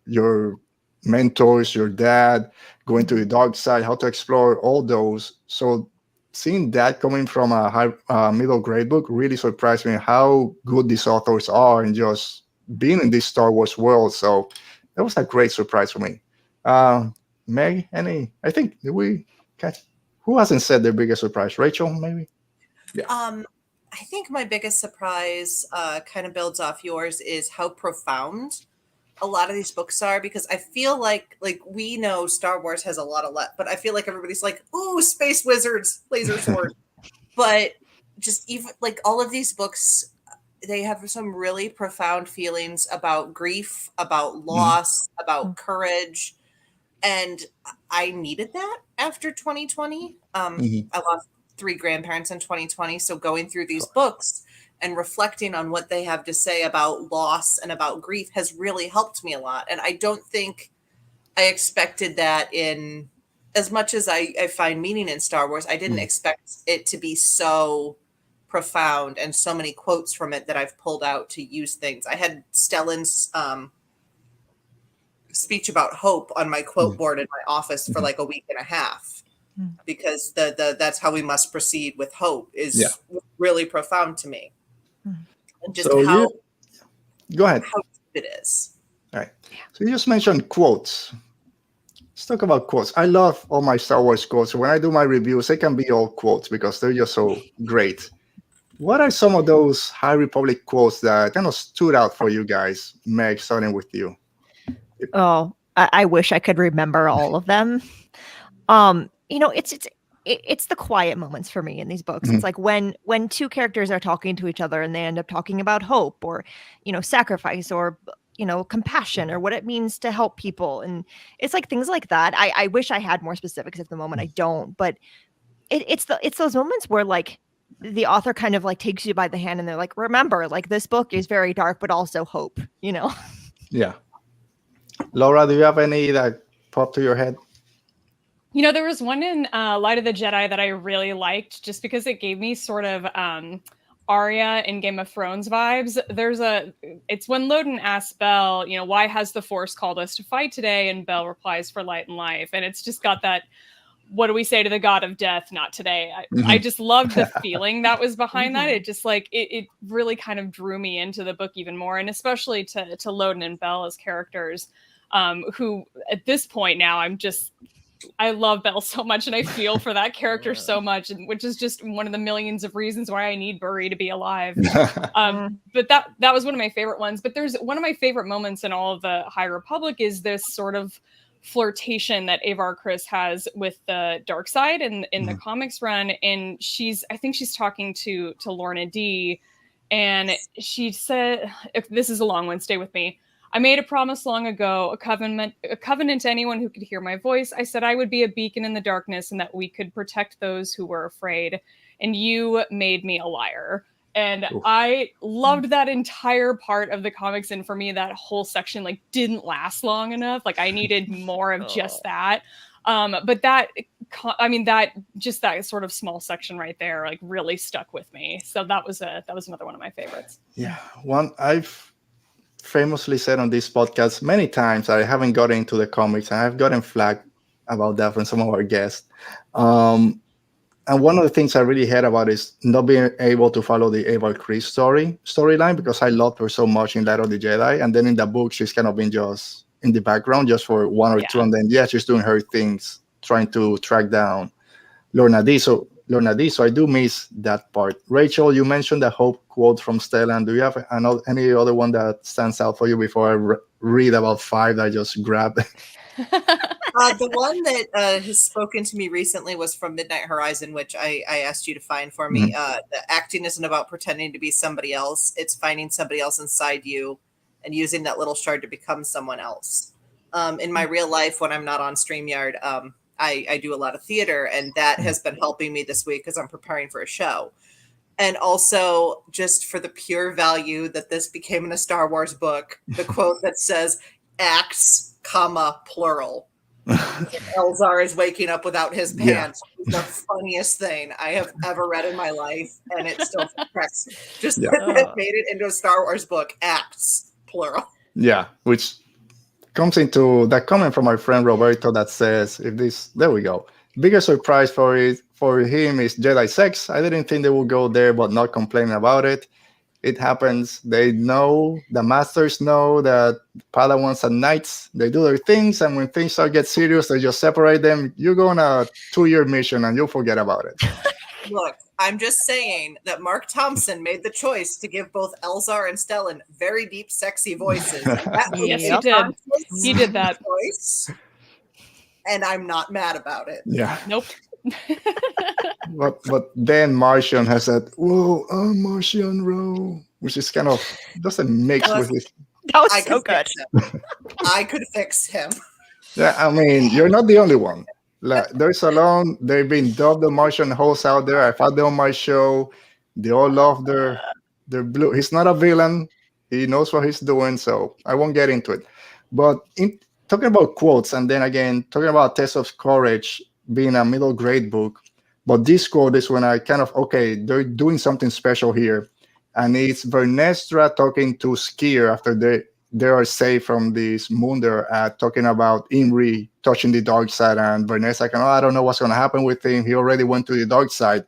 mentors, your dad, going to the dark side, how to explore all those. So seeing that coming from a middle grade book really surprised me how good these authors are and just being in this Star Wars world. So that was a great surprise for me. Meg, I think, did we catch, who hasn't said their biggest surprise? Rachel, maybe? Yeah. I think my biggest surprise kind of builds off yours is how profound a lot of these books are, because I feel like we know Star Wars has a lot of but I feel like everybody's like, ooh, space wizards, laser sword. But just even like all of these books they have some really profound feelings about grief, about loss, about courage. And I needed that after 2020. I lost 3 grandparents in 2020. So going through these books and reflecting on what they have to say about loss and about grief has really helped me a lot. And I don't think I expected that in as much as I find meaning in Star Wars. I didn't expect it to be so profound and so many quotes from it that I've pulled out to use things. I had Stellan's speech about hope on my quote board in my office for like a week and a half, because the that's how we must proceed with hope is really profound to me. And just So how go ahead. how deep it is. All right. So you just mentioned quotes. Let's talk about quotes. I love all my Star Wars quotes. When I do my reviews, they can be all quotes because they're just so great. What are some of those High Republic quotes that kind of stood out for you guys? Meg, starting with you. Oh, I wish I could remember all of them. It's the quiet moments for me in these books. It's like when 2 characters are talking to each other and they end up talking about hope or, sacrifice or, compassion or what it means to help people. And it's like things like that. I wish I had more specifics at the moment. I don't, but it's those moments where like the author kind of like takes you by the hand and they're like, remember, like this book is very dark, but also hope, Yeah. Laura, do you have any that pop to your head? There was one in Light of the Jedi that I really liked just because it gave me sort of Arya in Game of Thrones vibes. It's when Loden asks Belle, why has the Force called us to fight today? And Belle replies, for light and life. And it's just got that, what do we say to the god of death? Not today. I just loved the feeling that was behind that. It just like, it really kind of drew me into the book even more. And especially to Loden and Belle as characters, who at this point now I love Belle so much and I feel for that character so much, and which is just one of the millions of reasons why I need Burry to be alive. But that was one of my favorite ones. But there's one of my favorite moments in all of the High Republic is this sort of flirtation that Avar Kriss has with the dark side in the comics run. And I think she's talking to Lorna D, and she said, this is a long one, stay with me. I made a promise long ago, a covenant to anyone who could hear my voice. I said I would be a beacon in the darkness and that we could protect those who were afraid. And you made me a liar. And I loved that entire part of the comics. And for me, that whole section like didn't last long enough. Like I needed more of just that. But that sort of small section right there, like really stuck with me. So that was another one of my favorites. Yeah. One I've famously said on this podcast many times I haven't gotten into the comics, and I've gotten flagged about that from some of our guests. And one of the things I really hate about is not being able to follow the Avar Kriss storyline, because I loved her so much in Light of the Jedi, and then in the book she's kind of been just in the background just for 1 or 2, and then she's doing her things trying to track down Lorna D. So I do miss that part. Rachel, you mentioned the hope quote from Stella. And do you have any other one that stands out for you before I read about 5 that I just grabbed? The one that has spoken to me recently was from Midnight Horizon, which I asked you to find for me. The acting isn't about pretending to be somebody else. It's finding somebody else inside you and using that little shard to become someone else. In my real life, when I'm not on StreamYard, I do a lot of theater, and that has been helping me this week because I'm preparing for a show. And also just for the pure value that this became in a Star Wars book, the quote that says acts, plural. Elzar is waking up without his pants. It's the funniest thing I have ever read in my life, and it still cracks. Just that made it into a Star Wars book, acts, plural. Yeah, which comes into that comment from our friend Roberto that says, there we go. Biggest surprise for him is Jedi sex. I didn't think they would go there, but not complaining about it. It happens. They know, the masters know that Padawans and knights, they do their things, and when things start get serious, they just separate them. You go on a 2-year mission and you'll forget about it. Look, I'm just saying that Mark Thompson made the choice to give both Elzar and Stellan very deep, sexy voices. Yes, he did. He did that. Choice, and I'm not mad about it. Yeah. Nope. But then Martian has that, whoa, I'm Martian Row, which is kind of doesn't mix with it. That was I so could good. fix him. I could fix him. Yeah, I mean, you're not the only one. Like, there's alone, they've been dubbed the Martian hosts out there. I've had them on my show. They all love their blue. He's not a villain. He knows what he's doing, so I won't get into it. But talking about quotes, and then again, talking about Test of Courage being a middle grade book, but this quote is when I kind of, okay, they're doing something special here. And it's Vernestra talking to Skier after they are saved from this moon they're at, talking about Imri touching the dark side, and Vernestra like, oh, I don't know what's going to happen with him. He already went to the dark side.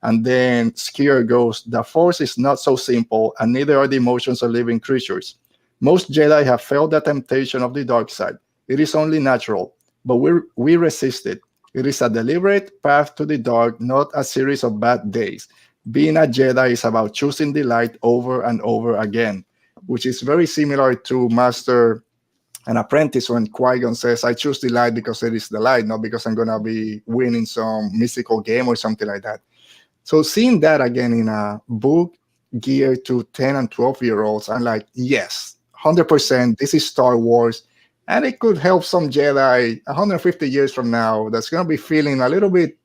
And then Skier goes, the Force is not so simple, and neither are the emotions of living creatures. Most Jedi have felt the temptation of the dark side. It is only natural, but we resist it. It is a deliberate path to the dark, not a series of bad days. Being a Jedi is about choosing the light over and over again, which is very similar to Master and Apprentice when Qui-Gon says, I choose the light because it is the light, not because I'm going to be winning some mystical game or something like that. So seeing that again in a book geared to 10 and 12-year-olds, I'm like, yes, 100%, this is Star Wars. And it could help some Jedi 150 years from now that's going to be feeling a little bit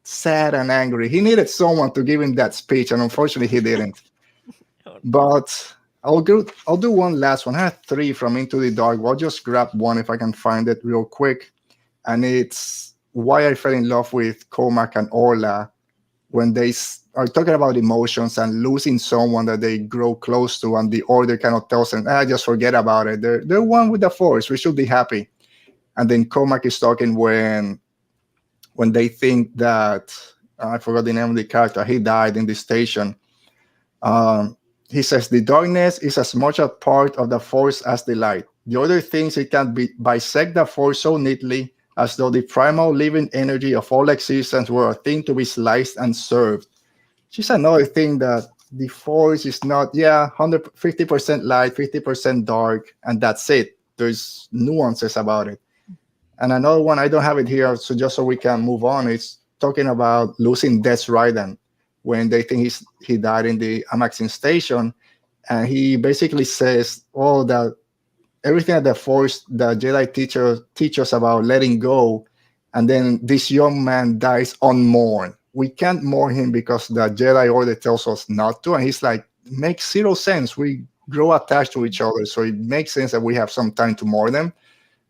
sad and angry. He needed someone to give him that speech, and unfortunately he didn't. But I'll do one last one. I had 3 from Into the Dark. I'll just grab one if I can find it real quick. And it's why I fell in love with Comac and Orla when they are talking about emotions and losing someone that they grow close to, and the Order kind of tells them, just forget about it. They're one with the Force. We should be happy. And then Comac is talking when they think that, I forgot the name of the character, he died in the station. He says, the darkness is as much a part of the Force as the light. The Order thinks it can bisect the Force so neatly as though the primal living energy of all existence were a thing to be sliced and served. Just another thing that the Force is not, 150% light, 50% dark, and that's it. There's nuances about it. And another one, I don't have it here, so just so we can move on, it's talking about losing Des Ryden when they think he died in the Amaxine station. And he basically says, that everything that the Force, the Jedi teach us about letting go. And then this young man dies unmourned. We can't mourn him because the Jedi Order tells us not to. And he's like, makes 0 sense. We grow attached to each other. So it makes sense that we have some time to mourn them.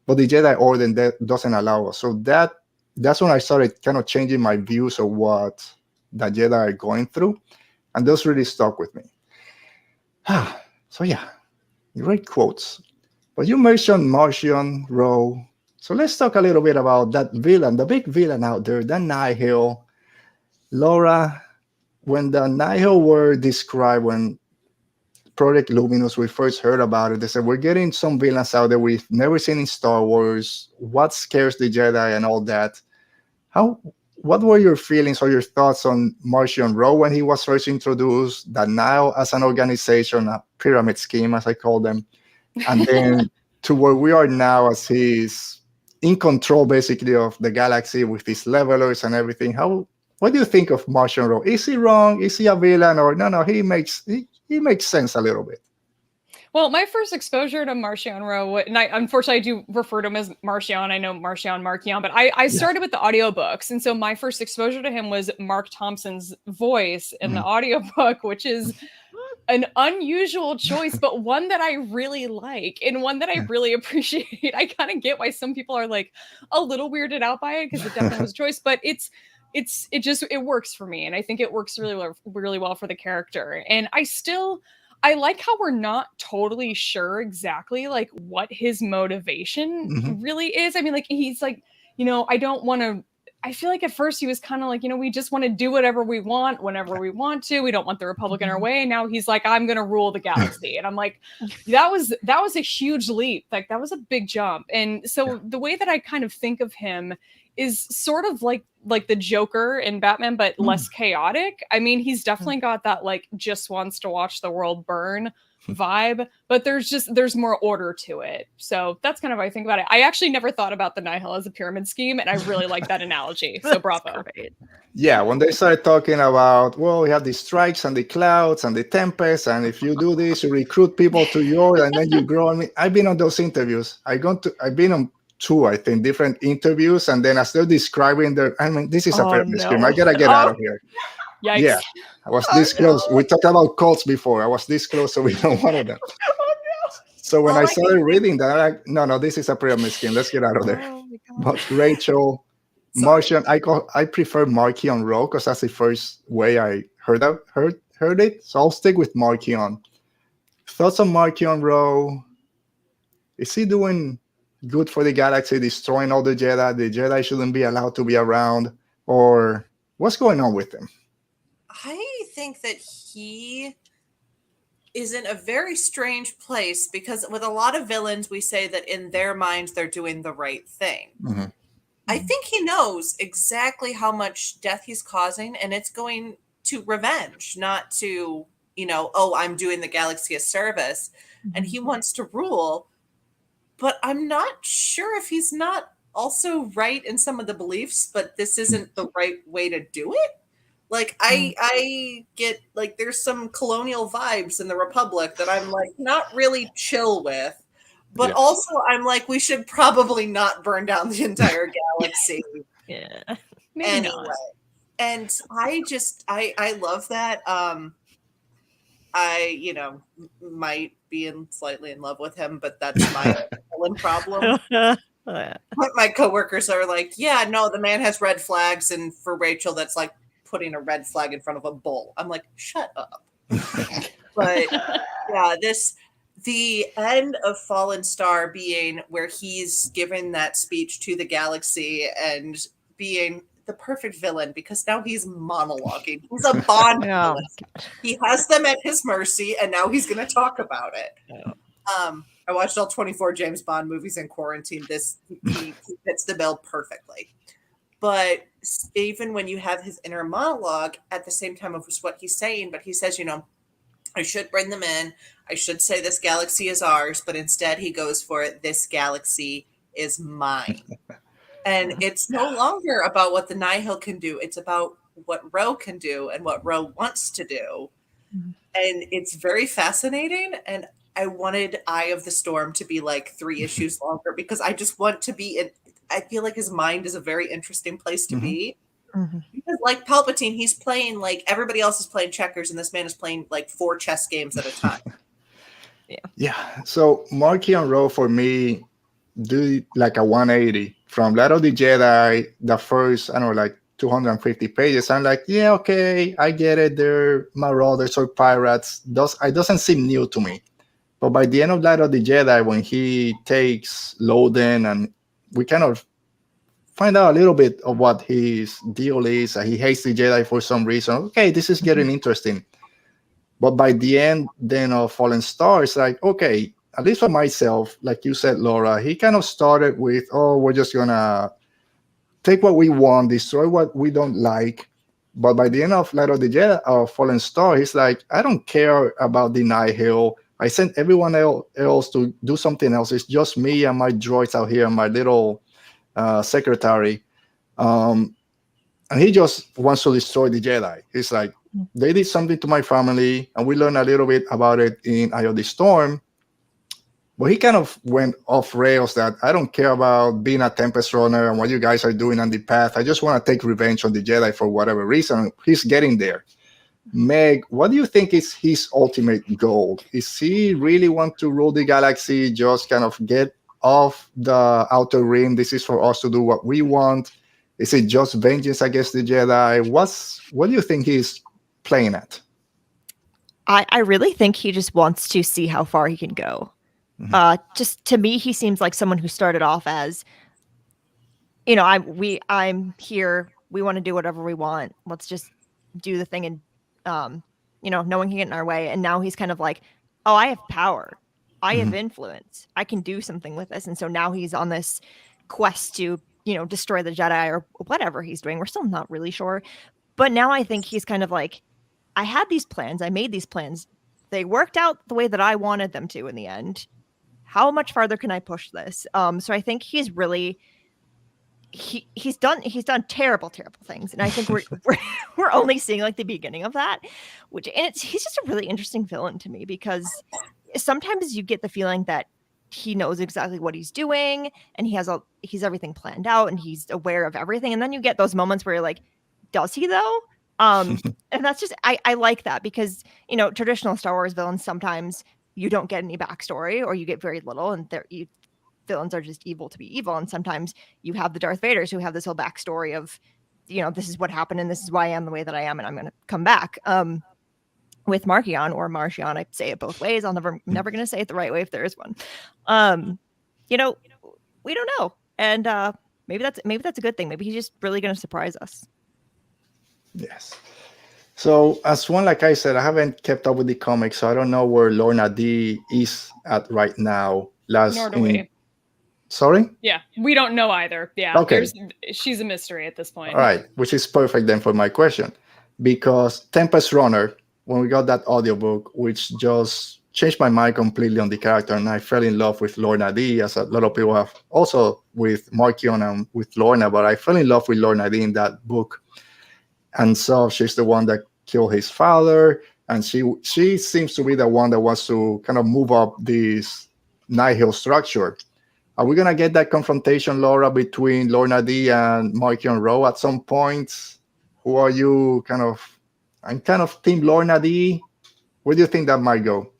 But the Jedi Order doesn't allow us. So that's when I started kind of changing my views of what the Jedi are going through. And those really stuck with me. So yeah, great quotes. But you mentioned Martian Row. So let's talk a little bit about that villain, the big villain out there, the Nihil. Laura, when the Nihil were described, when Project Luminous, we first heard about it, they said, we're getting some villains out there we've never seen in Star Wars. What scares the Jedi and all that? What were your feelings or your thoughts on Martian Row when he was first introduced, the Nihil as an organization, a pyramid scheme, as I call them, and then to where we are now as he's in control, basically, of the galaxy with his levelers and everything? What do you think of Martian Row? Is he wrong? Is he a villain? Or no, he makes sense a little bit. Well, my first exposure to Martian Row, and unfortunately I do refer to him as Martian. I know Martian, but I started with the audiobooks. And so my first exposure to him was Mark Thompson's voice in the audiobook, which is an unusual choice, but one that I really like and one that I really appreciate. I kind of get why some people are like a little weirded out by it, because it definitely was a choice, but it works for me. And I think it works really well for the character. And I like how we're not totally sure exactly like what his motivation really is. I mean, like, he's like, I feel like at first he was kind of like, we just want to do whatever we want, whenever we want to. We don't want the Republic in our way. And now he's like, I'm going to rule the galaxy. And I'm like, that was a huge leap. Like, that was a big jump. And so the way that I kind of think of him is sort of like the Joker in Batman, but less chaotic. I mean, he's definitely got that like just wants to watch the world burn vibe, but there's more order to it. So that's kind of how I think about it. I actually never thought about the Nihil as a pyramid scheme, and I really like that analogy. So bravo. Yeah, when they started talking about, well, we have the strikes and the clouds and the tempests, and if you do this, you recruit people to yours, and then you grow. I mean, I've been on those interviews. I've been on 2, I think, different interviews, and then as they're describing I mean, this is a pyramid scheme. I gotta get out of here. Yikes. Yeah, I was this close. We talked about cults before. I was this close, so we don't want them. So when I started reading that, I'm like, no, this is a pyramid scheme. Let's get out of there. But Rachel, Martian, I prefer Markion Row because that's the first way I heard it. So I'll stick with Markion. Thoughts on Markion Row? Is he doing good for the galaxy, destroying all the Jedi? The Jedi shouldn't be allowed to be around, or what's going on with him? I think that he is in a very strange place because with a lot of villains, we say that in their minds, they're doing the right thing. Mm-hmm. I think he knows exactly how much death he's causing, and it's going to revenge, not to, oh, I'm doing the galaxy a service, and he wants to rule. But I'm not sure if he's not also right in some of the beliefs, but this isn't the right way to do it. Like, I get, like, there's some colonial vibes in the Republic that I'm, like, not really chill with. But also, I'm like, we should probably not burn down the entire galaxy. Maybe anyway. not. And I love that. I, might be slightly in love with him, but that's my own problem. My coworkers are like, yeah, no, the man has red flags. And for Rachel, that's like putting a red flag in front of a bull. I'm like, shut up. But yeah, the end of Fallen Star being where he's given that speech to the galaxy and being the perfect villain because now he's monologuing. He's a Bond villain. He has them at his mercy, and now he's going to talk about it. I watched all 24 James Bond movies in quarantine. He fits the bill perfectly. But even when you have his inner monologue at the same time of what he's saying, but he says, I should bring them in. I should say this galaxy is ours, but instead he goes for it. This galaxy is mine. And it's no longer about what the Nihil can do. It's about what Ro can do and what Ro wants to do. And it's very fascinating. And I wanted Eye of the Storm to be like 3 issues longer because I just want to be in. I feel like his mind is a very interesting place to be. Because like Palpatine, he's playing like everybody else is playing checkers, and this man is playing like 4 chess games at a time. Yeah. So Markion Row for me do like a 180 from Light of the Jedi, the first, 250 pages. I'm like, yeah, okay, I get it. They're marauders or pirates. It doesn't seem new to me. But by the end of Light of the Jedi, when he takes Loden and we kind of find out a little bit of what his deal is. He hates the Jedi for some reason. Okay, this is getting interesting. But by the end then of Fallen Star, it's like, okay, at least for myself, like you said, Laura, he kind of started with, we're just going to take what we want, destroy what we don't like. But by the end of Light of the Jedi, Fallen Star, he's like, I don't care about the Nihil. I sent everyone else to do something else. It's just me and my droids out here, my little secretary. And he just wants to destroy the Jedi. He's like, they did something to my family, and we learned a little bit about it in Eye of the Storm. But he kind of went off rails that I don't care about being a Tempest runner and what you guys are doing on the path. I just want to take revenge on the Jedi for whatever reason. He's getting there. Meg, what do you think is his ultimate goal? Is he really want to rule the galaxy, just kind of get off the outer rim? This is for us to do what we want. Is it just vengeance against the Jedi? What do you think he's playing at? I really think he just wants to see how far he can go. Just to me, he seems like someone who started off as, I'm here. We want to do whatever we want. Let's just do the thing, and no one can get in our way. And now he's kind of like, oh, I have power. I have influence. I can do something with this. And so now he's on this quest to destroy the Jedi or whatever he's doing. We're still not really sure. But now I think he's kind of like, I had these plans. I made these plans. They worked out the way that I wanted them to in the end. How much farther can I push this? So I think he's really he's done terrible things, and I think we're only seeing like the beginning of that. He's just a really interesting villain to me, because sometimes you get the feeling that he knows exactly what he's doing, and he's everything planned out, and he's aware of everything, and then you get those moments where you're like, does he though? And that's just I like that, because traditional Star Wars villains, sometimes you don't get any backstory, or you get very little, and villains are just evil to be evil. And sometimes you have the Darth Vaders who have this whole backstory of, this is what happened, and this is why I am the way that I am, and I'm going to come back. With Marchion or Marchion, I say it both ways. I'm never going to say it the right way if there is one. We don't know, and maybe that's a good thing. Maybe he's just really going to surprise us. Yes. So as one, like I said, I haven't kept up with the comics, so I don't know where Lorna D is at right now. Nor do we. Sorry? Yeah, we don't know either. Yeah, okay. She's a mystery at this point. All right, which is perfect then for my question. Because Tempest Runner, when we got that audiobook, which just changed my mind completely on the character, and I fell in love with Lorna D, as a lot of people have also with Marchion and with Lorna, but I fell in love with Lorna D in that book. And so she's the one that killed his father, and she seems to be the one that wants to kind of move up this Nihil structure. Are we gonna get that confrontation, Laura, between Lorna D and Marchion Ro at some point? Who are you? I'm kind of team Lorna D. Where do you think that might go?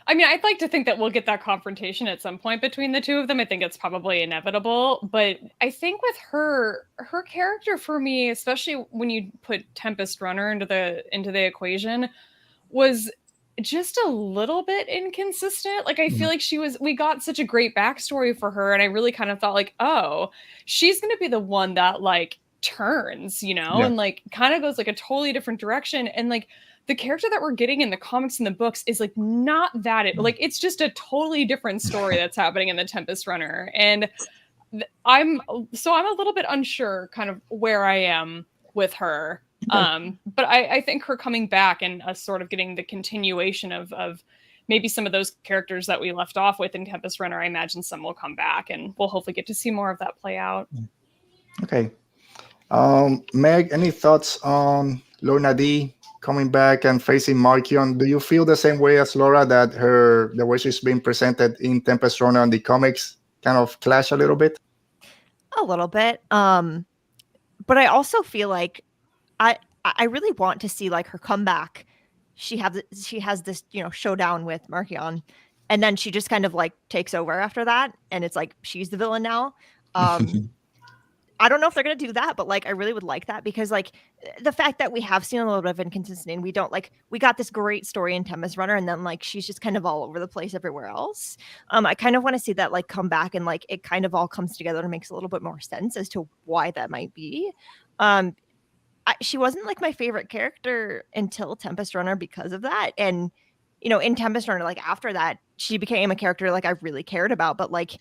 I mean, I'd like to think that we'll get that confrontation at some point between the two of them. I think it's probably inevitable, but I think with her character, for me, especially when you put Tempest Runner into the equation, was just a little bit inconsistent. Like, I feel like we got such a great backstory for her, and I really kind of thought like, oh, she's going to be the one that like turns, and like kind of goes like a totally different direction. And like the character that we're getting in the comics and the books is like not that like it's just a totally different story that's happening in the Tempest Runner. And I'm a little bit unsure kind of where I am with her. But I think her coming back and us sort of getting the continuation of maybe some of those characters that we left off with in Tempest Runner, I imagine some will come back, and we'll hopefully get to see more of that play out. Okay. Meg, any thoughts on Lorna D coming back and facing Marchion? Do you feel the same way as Laura, that the way she's being presented in Tempest Runner and the comics kind of clash a little bit? A little bit. But I also feel like I really want to see like her comeback. She has this showdown with Marchion, and then she just kind of like takes over after that, and it's like she's the villain now. I don't know if they're gonna do that, but like I really would like that, because like the fact that we have seen a little bit of inconsistency, and we got this great story in Tempest Runner, and then like she's just kind of all over the place everywhere else. I kind of want to see that like come back, and like it kind of all comes together and makes a little bit more sense as to why that might be. She wasn't like my favorite character until Tempest Runner because of that. And, in Tempest Runner, like after that, she became a character like I really cared about. But like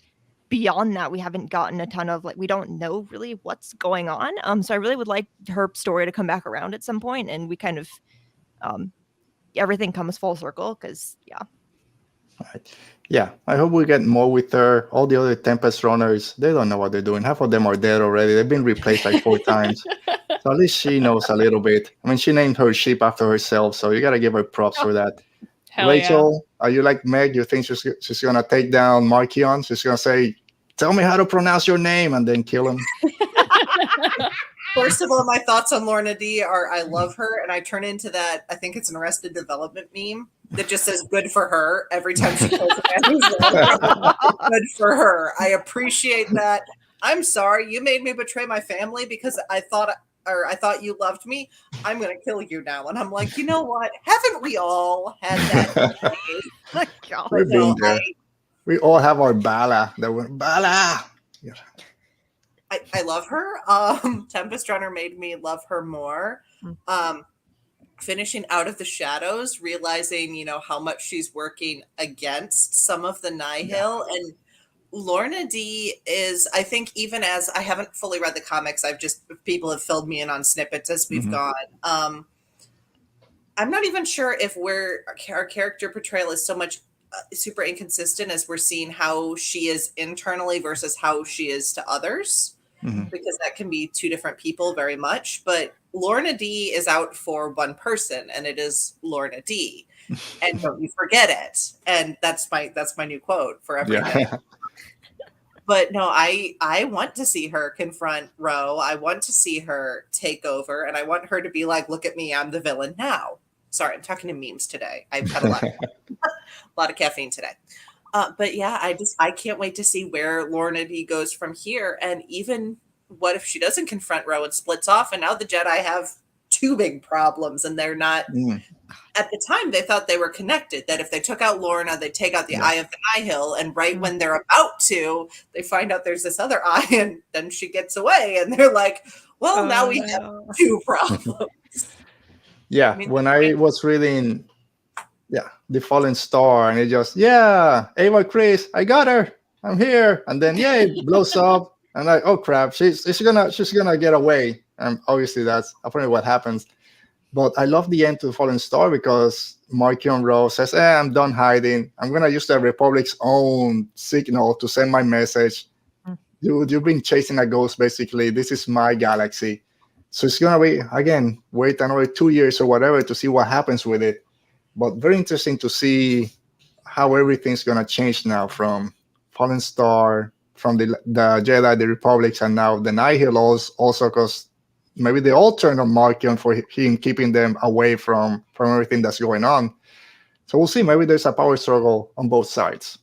beyond that, we haven't gotten a ton of we don't know really what's going on. So I really would like her story to come back around at some point, and we kind of everything comes full circle, because Right. Yeah, I hope we get more with her. All the other Tempest Runners, they don't know what they're doing. Half of them are dead already. They've been replaced like 4 times. So at least she knows a little bit. I mean, she named her ship after herself, so you got to give her props for that. Hell Rachel, are you like Meg? You think she's going to take down Marchion? She's going to say, tell me how to pronounce your name, and then kill him? First of all, my thoughts on Lorna D are I love her, and I turn into that, I think it's an Arrested Development meme that just says good for her every time she kills a man who's good for her. I appreciate that. I'm sorry, you made me betray my family because I thought you loved me. I'm going to kill you now. And I'm like, you know what? Haven't we all had that? We've been there. We all have our Bala. Bala! Yeah. I love her. Tempest Runner made me love her more. Finishing Out of the Shadows, realizing, how much she's working against some of the Nihil, and Lorna D is, I think, even as I haven't fully read the comics, people have filled me in on snippets as we've gone. I'm not even sure if our character portrayal is so much super inconsistent as we're seeing how she is internally versus how she is to others, because that can be two different people very much. But Lorna D is out for one person, and it is Lorna D. And don't you forget it. And that's my new quote for everything. Yeah. But no, I want to see her confront Ro. I want to see her take over, and I want her to be like, "Look at me, I'm the villain now." Sorry, I'm talking to memes today. I've had a lot of caffeine today. But yeah, I can't wait to see where Lorna D goes from here. And even what if she doesn't confront Ro and splits off, and now the Jedi have two big problems, and they're not. At the time, they thought they were connected, that if they took out Lorna, they'd take out the Eye of the Nihil. And right when they're about to, they find out there's this other eye, and then she gets away. And they're like, well, now we have two problems. Yeah, when I was reading, The Fallen Star, and it just, Ava Chris, I got her, I'm here. And then, it blows up. And like, oh crap, she's gonna get away. And obviously that's apparently what happens. But I love the end to The Fallen Star because Markion Rose says, I'm done hiding. I'm going to use the Republic's own signal to send my message. You've been chasing a ghost, basically. This is my galaxy. So it's going to be, again, wait another 2 years or whatever to see what happens with it. But very interesting to see how everything's going to change now from Fallen Star, from the Jedi, the Republics, and now the Nihil also because maybe they all turned on Markion for him keeping them away from everything that's going on. So we'll see. Maybe there's a power struggle on both sides.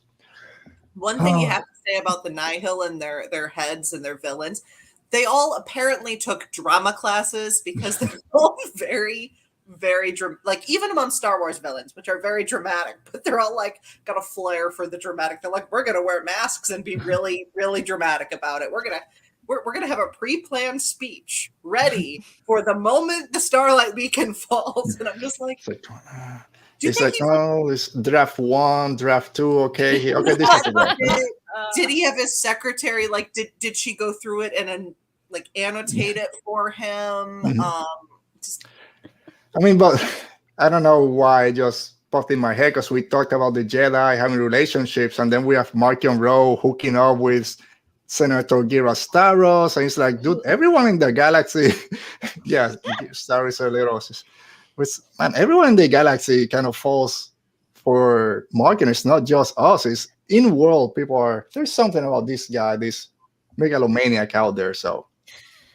One thing you have to say about the Nihil and their heads and their villains, they all apparently took drama classes because they're all very, very like even among Star Wars villains, which are very dramatic, but they're all like got a flair for the dramatic. They're like, we're gonna wear masks and be really, really dramatic about it. We're gonna have a pre-planned speech ready for the moment the Starlight Beacon falls. And I'm just like, it's like, it's draft 1, draft 2. Okay, this has to work. Did he have his secretary? Like, did she go through it and then like annotate it for him? But I don't know why it just popped in my head because we talked about the Jedi having relationships, and then we have Markion Ro hooking up with Senator Gira Staros, and it's like, dude, everyone in the galaxy, Staros a little, man, everyone in the galaxy kind of falls for Markion. It's not just us; it's in world people there's something about this guy, this megalomaniac out there. So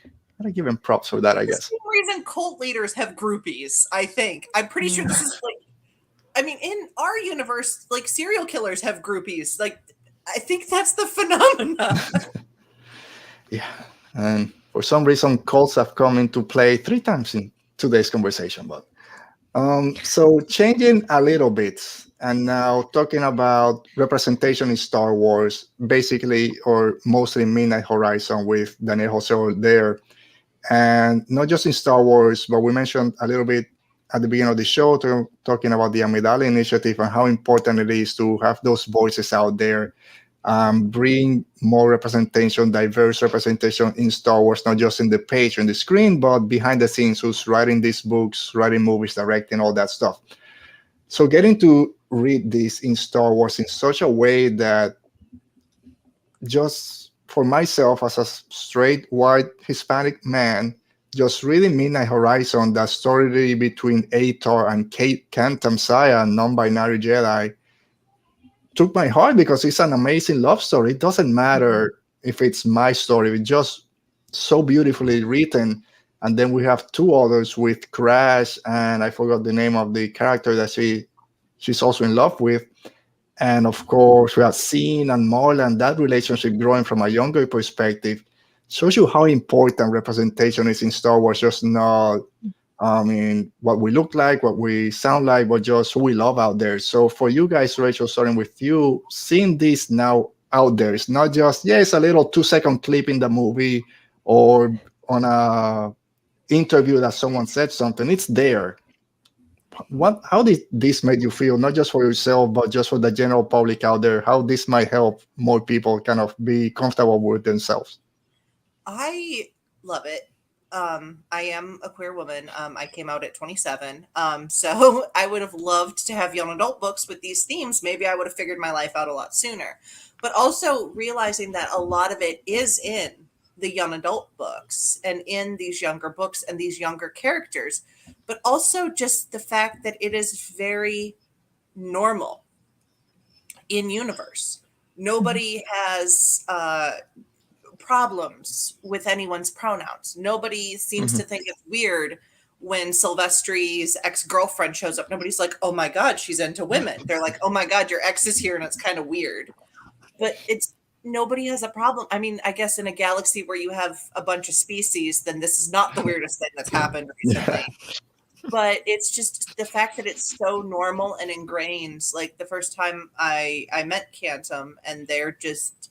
I gotta give him props for that, I guess. For some reason, cult leaders have groupies. I'm pretty sure this is like, in our universe, like serial killers have groupies. Like, I think that's the phenomenon. And for some reason, cults have come into play 3 times in today's conversation. But so changing a little bit, and now talking about representation in Star Wars, basically, or mostly Midnight Horizon with Daniel Jose there. And not just in Star Wars, but we mentioned a little bit at the beginning of the show, talking about the Amidala Initiative and how important it is to have those voices out there, bring more representation, diverse representation in Star Wars, not just in the page or in the screen, but behind the scenes, who's writing these books, writing movies, directing, all that stuff. So getting to read this in Star Wars in such a way that just for myself as a straight white Hispanic man, just reading Midnight Horizon, that story between Atar and Kantam Saya, non-binary Jedi, took my heart because it's an amazing love story. It doesn't matter if it's my story, it's just so beautifully written. And then we have 2 others with Crash, and I forgot the name of the character that she's also in love with. And of course, we have Scene and Marla, that relationship growing from a younger perspective shows you how important representation is in Star Wars, just not what we look like, what we sound like, but just who we love out there. So for you guys, Rachel, starting with you, seeing this now out there, it's not just, it's a little 2-second clip in the movie or on a interview that someone said something. It's there. how did this make you feel, not just for yourself, but just for the general public out there? How this might help more people kind of be comfortable with themselves? I love it. I am a queer woman. I came out at 27. So I would have loved to have young adult books with these themes. Maybe I would have figured my life out a lot sooner. But also realizing that a lot of it is in the young adult books and in these younger books and these younger characters, but also just the fact that it is very normal in universe. Nobody has problems with anyone's pronouns. Nobody seems to think it's weird when Silvestri's ex-girlfriend shows up. Nobody's like, oh my God, she's into women. They're like, oh my God, your ex is here and it's kind of weird. But nobody has a problem. I mean, I guess in a galaxy where you have a bunch of species, then this is not the weirdest thing that's happened recently. But it's just the fact that it's so normal and ingrained. Like the first time I met Cantum, and they're just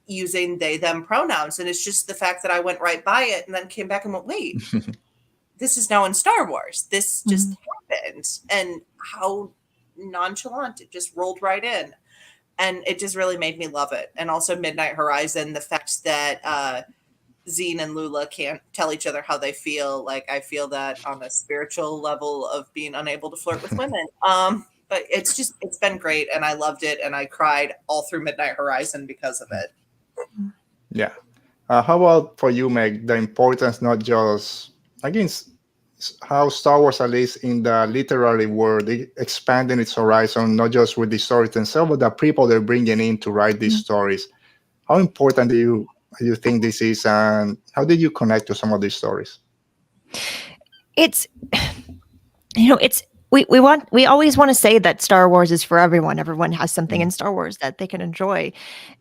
using they them pronouns, and it's just the fact that I went right by it and then came back and went, wait, this is now in Star Wars. This just happened, and how nonchalant it just rolled right in. And it just really made me love it. And also Midnight Horizon, the fact that Zine and Lula can't tell each other how they feel. Like I feel that on a spiritual level of being unable to flirt with women. But it's been great, and I loved it, and I cried all through Midnight Horizon because of it. Yeah. How about for you, Meg, the importance, not just, again, how Star Wars, at least in the literary world, expanding its horizon, not just with the stories themselves, but the people they're bringing in to write these stories. How important do you think this is, and how did you connect to some of these stories? It's, we always want to say that Star Wars is for everyone. Everyone has something in Star Wars that they can enjoy.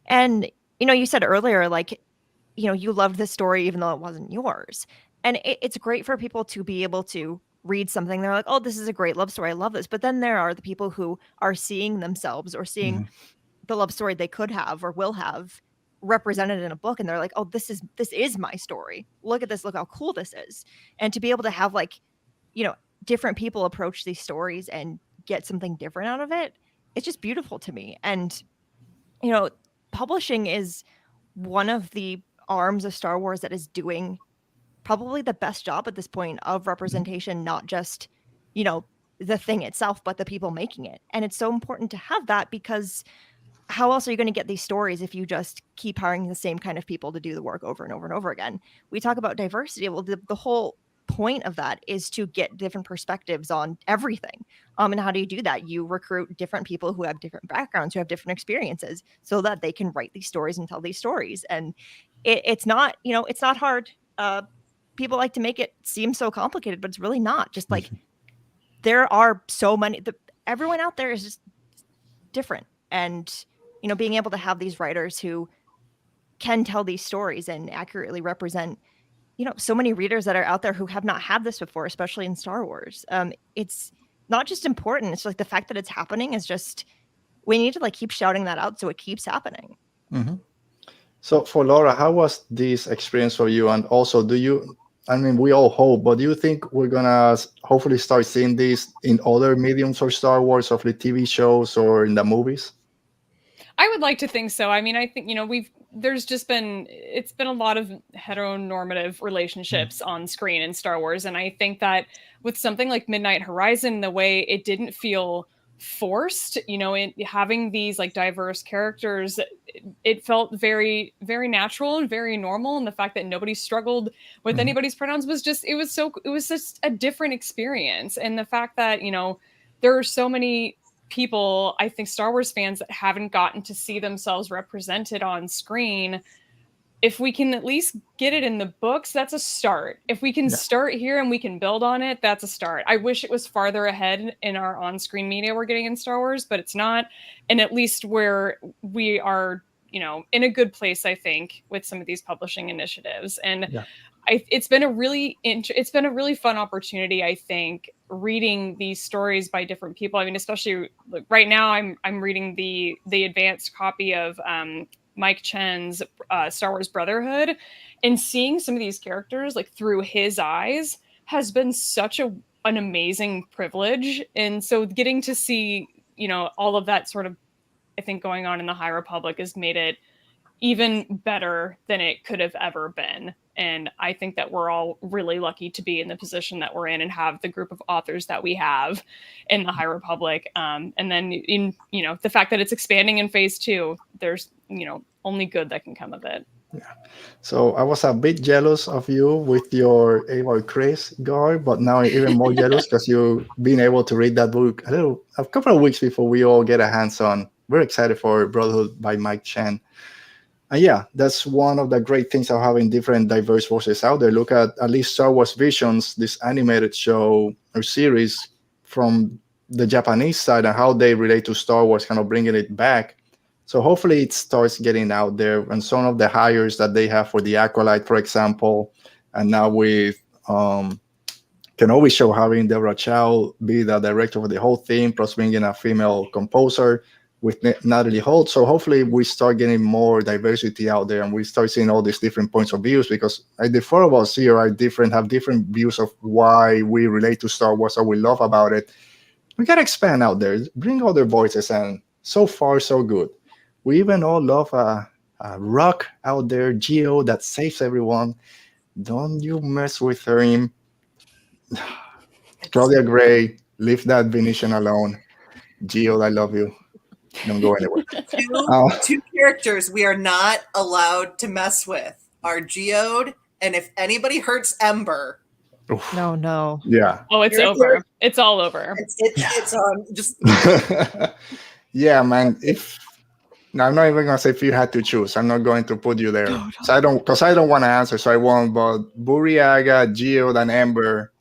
And, you said earlier, like, you loved this story even though it wasn't yours. And it's great for people to be able to read something. They're like, oh, this is a great love story. I love this. But then there are the people who are seeing themselves or seeing the love story they could have or will have represented in a book. And they're like, oh, this is my story. Look at this. Look how cool this is. And to be able to have different people approach these stories and get something different out of it, it's just beautiful to me. And, publishing is one of the arms of Star Wars that is doing probably the best job at this point of representation, not just, the thing itself, but the people making it. And it's so important to have that, because how else are you going to get these stories if you just keep hiring the same kind of people to do the work over and over and over again? We talk about diversity. Well, the whole point of that is to get different perspectives on everything. And how do you do that? You recruit different people who have different backgrounds, who have different experiences, so that they can write these stories and tell these stories. And it's not, it's not hard. People like to make it seem so complicated, but it's really not. Just like there are so many, everyone out there is just different. And, being able to have these writers who can tell these stories and accurately represent, so many readers that are out there who have not had this before, especially in Star Wars. It's not just important. It's like the fact that it's happening is just, we need to keep shouting that out so it keeps happening. So for Laura, how was this experience for you? And also, we all hope, but do you think we're going to hopefully start seeing this in other mediums for Star Wars, or the TV shows or in the movies? I would like to think so. I mean, I think, it's been a lot of heteronormative relationships on screen in Star Wars. And I think that with something like Midnight Horizon, the way it didn't feel forced, in having these diverse characters, it felt very, very natural and very normal. And the fact that nobody struggled with anybody's pronouns was just a different experience. And the fact that, there are so many people, I think Star Wars fans, that haven't gotten to see themselves represented on screen. If we can at least get it in the books, that's a start. If we can start here and we can build on it, that's a start. I wish it was farther ahead in our on-screen media we're getting in Star Wars, but it's not. And at least where we are, in a good place, I think, with some of these publishing initiatives. And it's been a really fun opportunity, I think, reading these stories by different people. I mean, especially right now, I'm reading the advanced copy of Mike Chen's Star Wars Brotherhood, and seeing some of these characters through his eyes has been such a an amazing privilege. And so getting to see, all of that sort of, I think, going on in the High Republic has made it even better than it could have ever been. And I think that we're all really lucky to be in the position that we're in and have the group of authors that we have in the High Republic. And then in, the fact that it's expanding in phase 2, there's, only good that can come of it. Yeah. So I was a bit jealous of you with your Eivor Chris guard, but now I'm even more jealous because you've been able to read that book a couple of weeks before we all get a hands on. We're excited for Brotherhood by Mike Chen. And yeah, that's one of the great things of having different diverse voices out there. Look at least Star Wars Visions, this animated show or series from the Japanese side and how they relate to Star Wars, kind of bringing it back. So hopefully it starts getting out there. And some of the hires that they have for the Acolyte, for example, and now with Kenobi Show having Deborah Chow be the director for the whole thing, plus bringing a female composer with Natalie Holt. So hopefully we start getting more diversity out there and we start seeing all these different points of views, because the 4 of us here have different views of why we relate to Star Wars or we love about it. We got to expand out there, bring other voices, and so far so good. We even all love a rock out there, Geo, that saves everyone. Don't you mess with him. Claudia Gray, leave that Venetian alone. Geo, I love you. Don't go anywhere. Two characters we are not allowed to mess with are Geode, and if anybody hurts Ember. Oof. No. Yeah. Oh, it's over. It's all over. It's just. Yeah, man. No, I'm not even gonna say if you had to choose. I'm not going to put you there. No. So I don't want to answer, so I won't. But Buriaga, Geode, and Ember,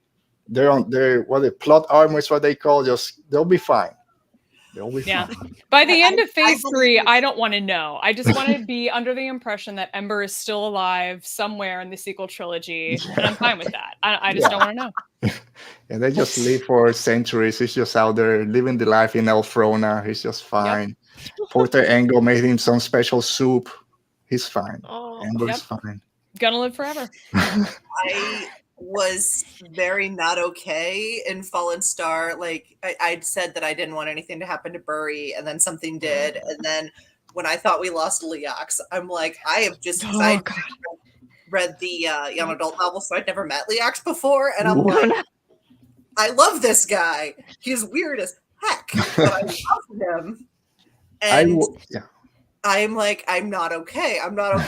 they're what the plot armor is what they call. They'll be fine. They'll be fine. By the end of phase 3, I don't want to know. I just want to be under the impression that Ember is still alive somewhere in the sequel trilogy, and I'm fine with that. I just don't want to know. Yeah, they just live for centuries. He's just out there living the life in Elfrona. He's just fine. Yep. Porter Engle made him some special soup. He's fine. Ember's fine. Gonna live forever. I was very not okay in Fallen Star. Like I'd said that I didn't want anything to happen to Burry, and then something did. And then when I thought we lost Leox, I'm like, I have just read the young adult novel, so I'd never met Leox before, and I'm like, I love this guy. He's weird as heck, but I love him. And I'm like, I'm not okay. And then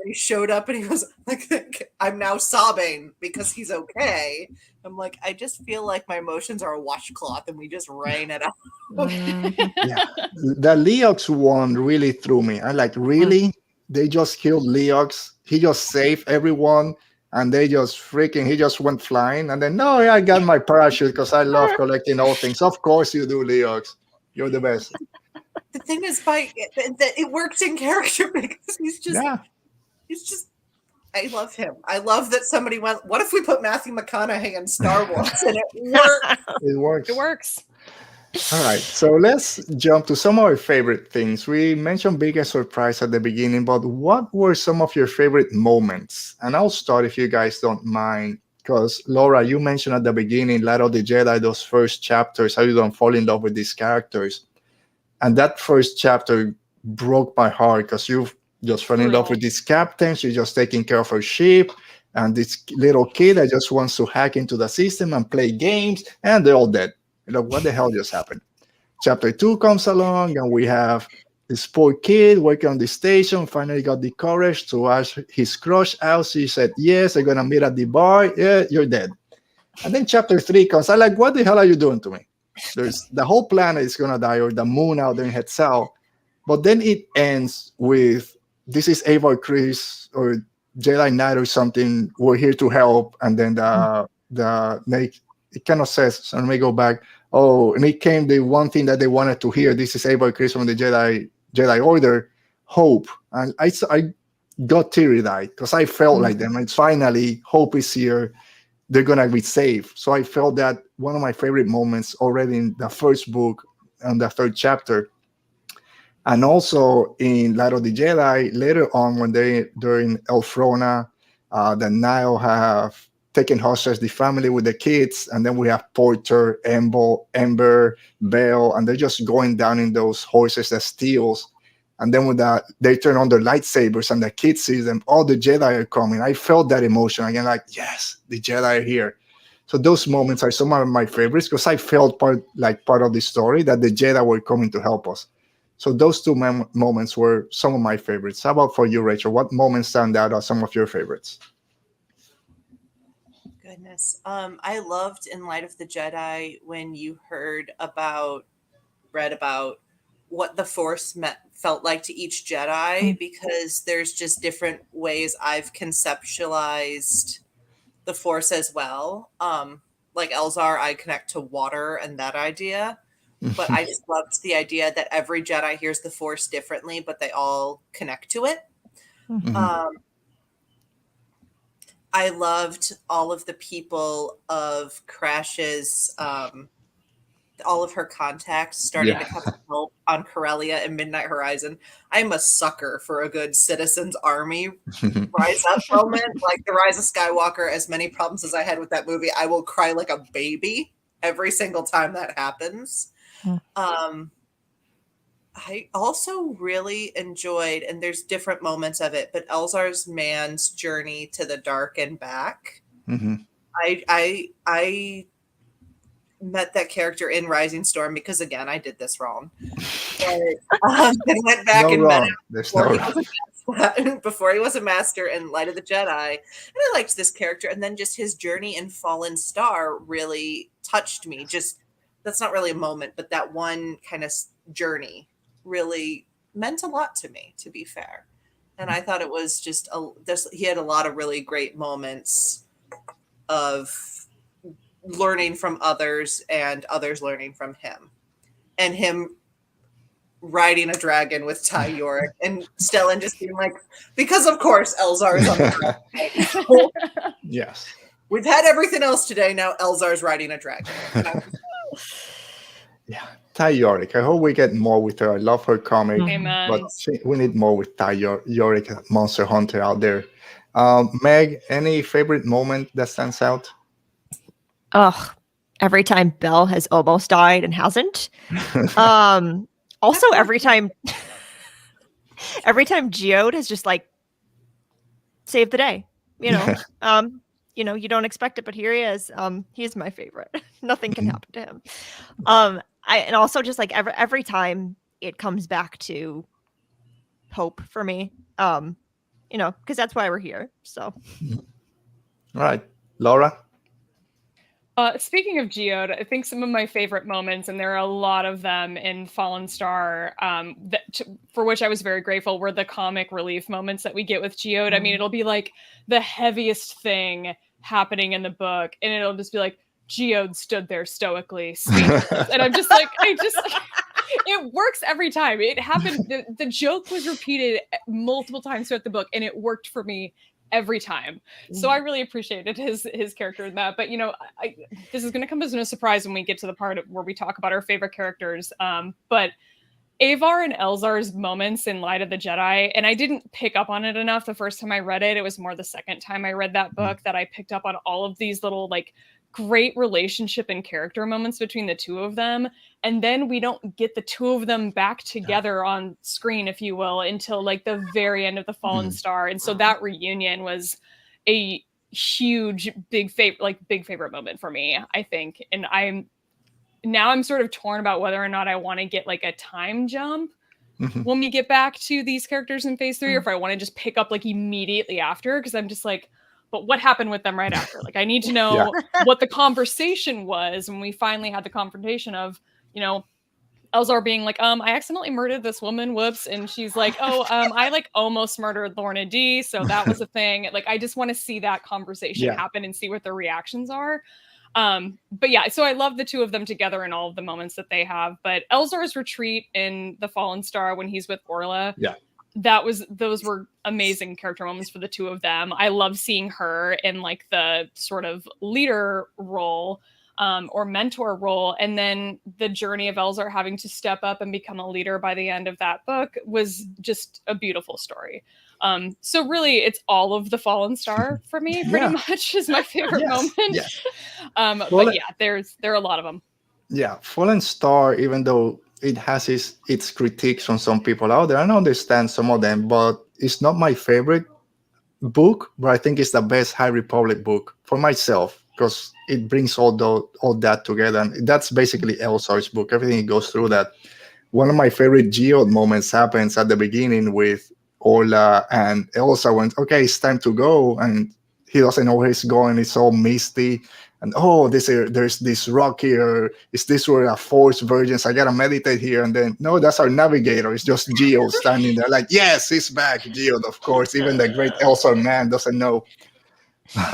he showed up and he was like, I'm now sobbing because he's okay. I'm like, I just feel like my emotions are a washcloth and we just rain it out. Yeah. The Leox one really threw me. I'm like, really? They just killed Leox. He just saved everyone. And he just went flying. And then, no, I got my parachute because I love collecting all things. Of course you do, Leox. You're the best. The thing is, that it works in character because he's just, I love him. I love that somebody went, what if we put Matthew McConaughey in Star Wars? And it works. It works. All right. So let's jump to some of our favorite things. We mentioned biggest surprise at the beginning, but what were some of your favorite moments? And I'll start if you guys don't mind, because Laura, you mentioned at the beginning, Light of the Jedi, those first chapters, how you don't fall in love with these characters. And that first chapter broke my heart because you just fell in love with these captains. You're just taking care of her ship. And this little kid that just wants to hack into the system and play games. And they're all dead. You're like, what the hell just happened? Chapter 2 comes along and we have this poor kid working on the station. Finally got the courage to ask his crush out. She said, yes, they're going to meet at the bar. Yeah, you're dead. And then chapter 3 comes. I'm like, what the hell are you doing to me? The whole planet is gonna die, or the moon out there in Hetzal. But then it ends with, this is Eivor Chris or Jedi Knight or something. We're here to help. And then it kind of says, so let me go back. Oh, and it came the one thing that they wanted to hear. This is Eivor Chris from the Jedi Order, hope. And I got teary-eyed because I felt like them. It's finally, hope is here. They're gonna be safe. So I felt that one of my favorite moments already in the first book and the third chapter, and also in Light of the Jedi later on when they're in Elfrona, the Nile have taking hostage the family with the kids, and then we have Porter, Ember, Belle, and they're just going down in those horses that steals. And then with that, they turn on their lightsabers, and the kids see them. All the Jedi are coming. I felt that emotion again, like, yes, the Jedi are here. So those moments are some of my favorites because I felt part of the story that the Jedi were coming to help us. So those two moments were some of my favorites. How about for you, Rachel? What moments stand out as some of your favorites? Goodness. I loved In Light of the Jedi when you read about what the Force felt like to each Jedi, because there's just different ways I've conceptualized the Force as well. Like Elzar, I connect to water and that idea. But I just loved the idea that every Jedi hears the Force differently, but they all connect to it. I loved all of the people of Crash's, all of her contacts starting to come to help on Corellia and Midnight Horizon. I'm a sucker for a good Citizens Army rise up moment. Like the Rise of Skywalker, as many problems as I had with that movie, I will cry like a baby every single time that happens. I also really enjoyed, and there's different moments of it, but Elzar's man's journey to the dark and back. I met that character in Rising Storm because, again, I did this wrong. And went back and met him before he was a master in Light of the Jedi. And I liked this character. And then just his journey in Fallen Star really touched me. Just, that's not really a moment, but that one kind of journey really meant a lot to me, to be fair. And I thought it was just, he had a lot of really great moments of learning from others and others learning from him. And him riding a dragon with Ty Yorick and Stellan just being like, because of course Elzar is on the dragon. Yes. We've had everything else today. Now Elzar's riding a dragon. Yeah. Ty Yorick. I hope we get more with her. I love her comic. Amen. But we need more with Ty Yorick, Monster Hunter out there. Meg, any favorite moment that stands out? Every time Belle has almost died and hasn't. Also, every time Geode has just like saved the day. You know, you don't expect it, but here he is. He's my favorite. Nothing can happen to him. And also just like every time it comes back to hope for me. You know, because that's why we're here. So, all right, Laura. Speaking of Geode, I think some of my favorite moments, and there are a lot of them in Fallen Star, for which I was very grateful, were the comic relief moments that we get with Geode. I mean, it'll be like the heaviest thing happening in the book, and it'll just be like, Geode stood there stoically, speechless. And I'm just like, it works every time. It happened. The joke was repeated multiple times throughout the book, and it worked for me every time. So I really appreciated his character in that. But, you know, this is going to come as no surprise when we get to the part where we talk about our favorite characters. But Avar and Elzar's moments in Light of the Jedi, and I didn't pick up on it enough the first time I read it. It was more the second time I read that book that I picked up on all of these little, like, great relationship and character moments between the two of them. And then we don't get the two of them back together on screen, if you will, until like the very end of the Fallen Star. And so that reunion was a huge, big favorite moment for me, I think. And I'm sort of torn about whether or not I want to get like a time jump when we get back to these characters in phase 3, or if I want to just pick up like immediately after, because I'm just like, but what happened with them right after? Like, I need to know what the conversation was when we finally had the confrontation of, you know, Elzar being like, I accidentally murdered this woman, whoops. And she's like, I like almost murdered Lorna D. So that was a thing. Like, I just want to see that conversation happen and see what their reactions are. But yeah, so I love the two of them together and all of the moments that they have. But Elzar's retreat in The Fallen Star when he's with Orla. Yeah. Those were amazing character moments for the two of them. I love seeing her in like the sort of leader role or mentor role. And then the journey of Elzar having to step up and become a leader by the end of that book was just a beautiful story. So really, it's all of the Fallen Star for me. Pretty much is my favorite moment. Yes. But yeah, there are a lot of them. Yeah, Fallen Star, even though it has its critiques on some people out there, I understand some of them, but it's not my favorite book. But I think it's the best High Republic book for myself because it brings all that together, and that's basically Elsar's book. Everything goes through that. One of my favorite Geode moments happens at the beginning with Orla and Elsa went, okay, it's time to go. And he doesn't know where he's going. It's all misty. And there's this rock here. Is this where a Force Virgins? I got to meditate here. And then, no, that's our navigator. It's just Geode standing there like, yes, he's back, Geode, of course. Even the great Elsa man doesn't know.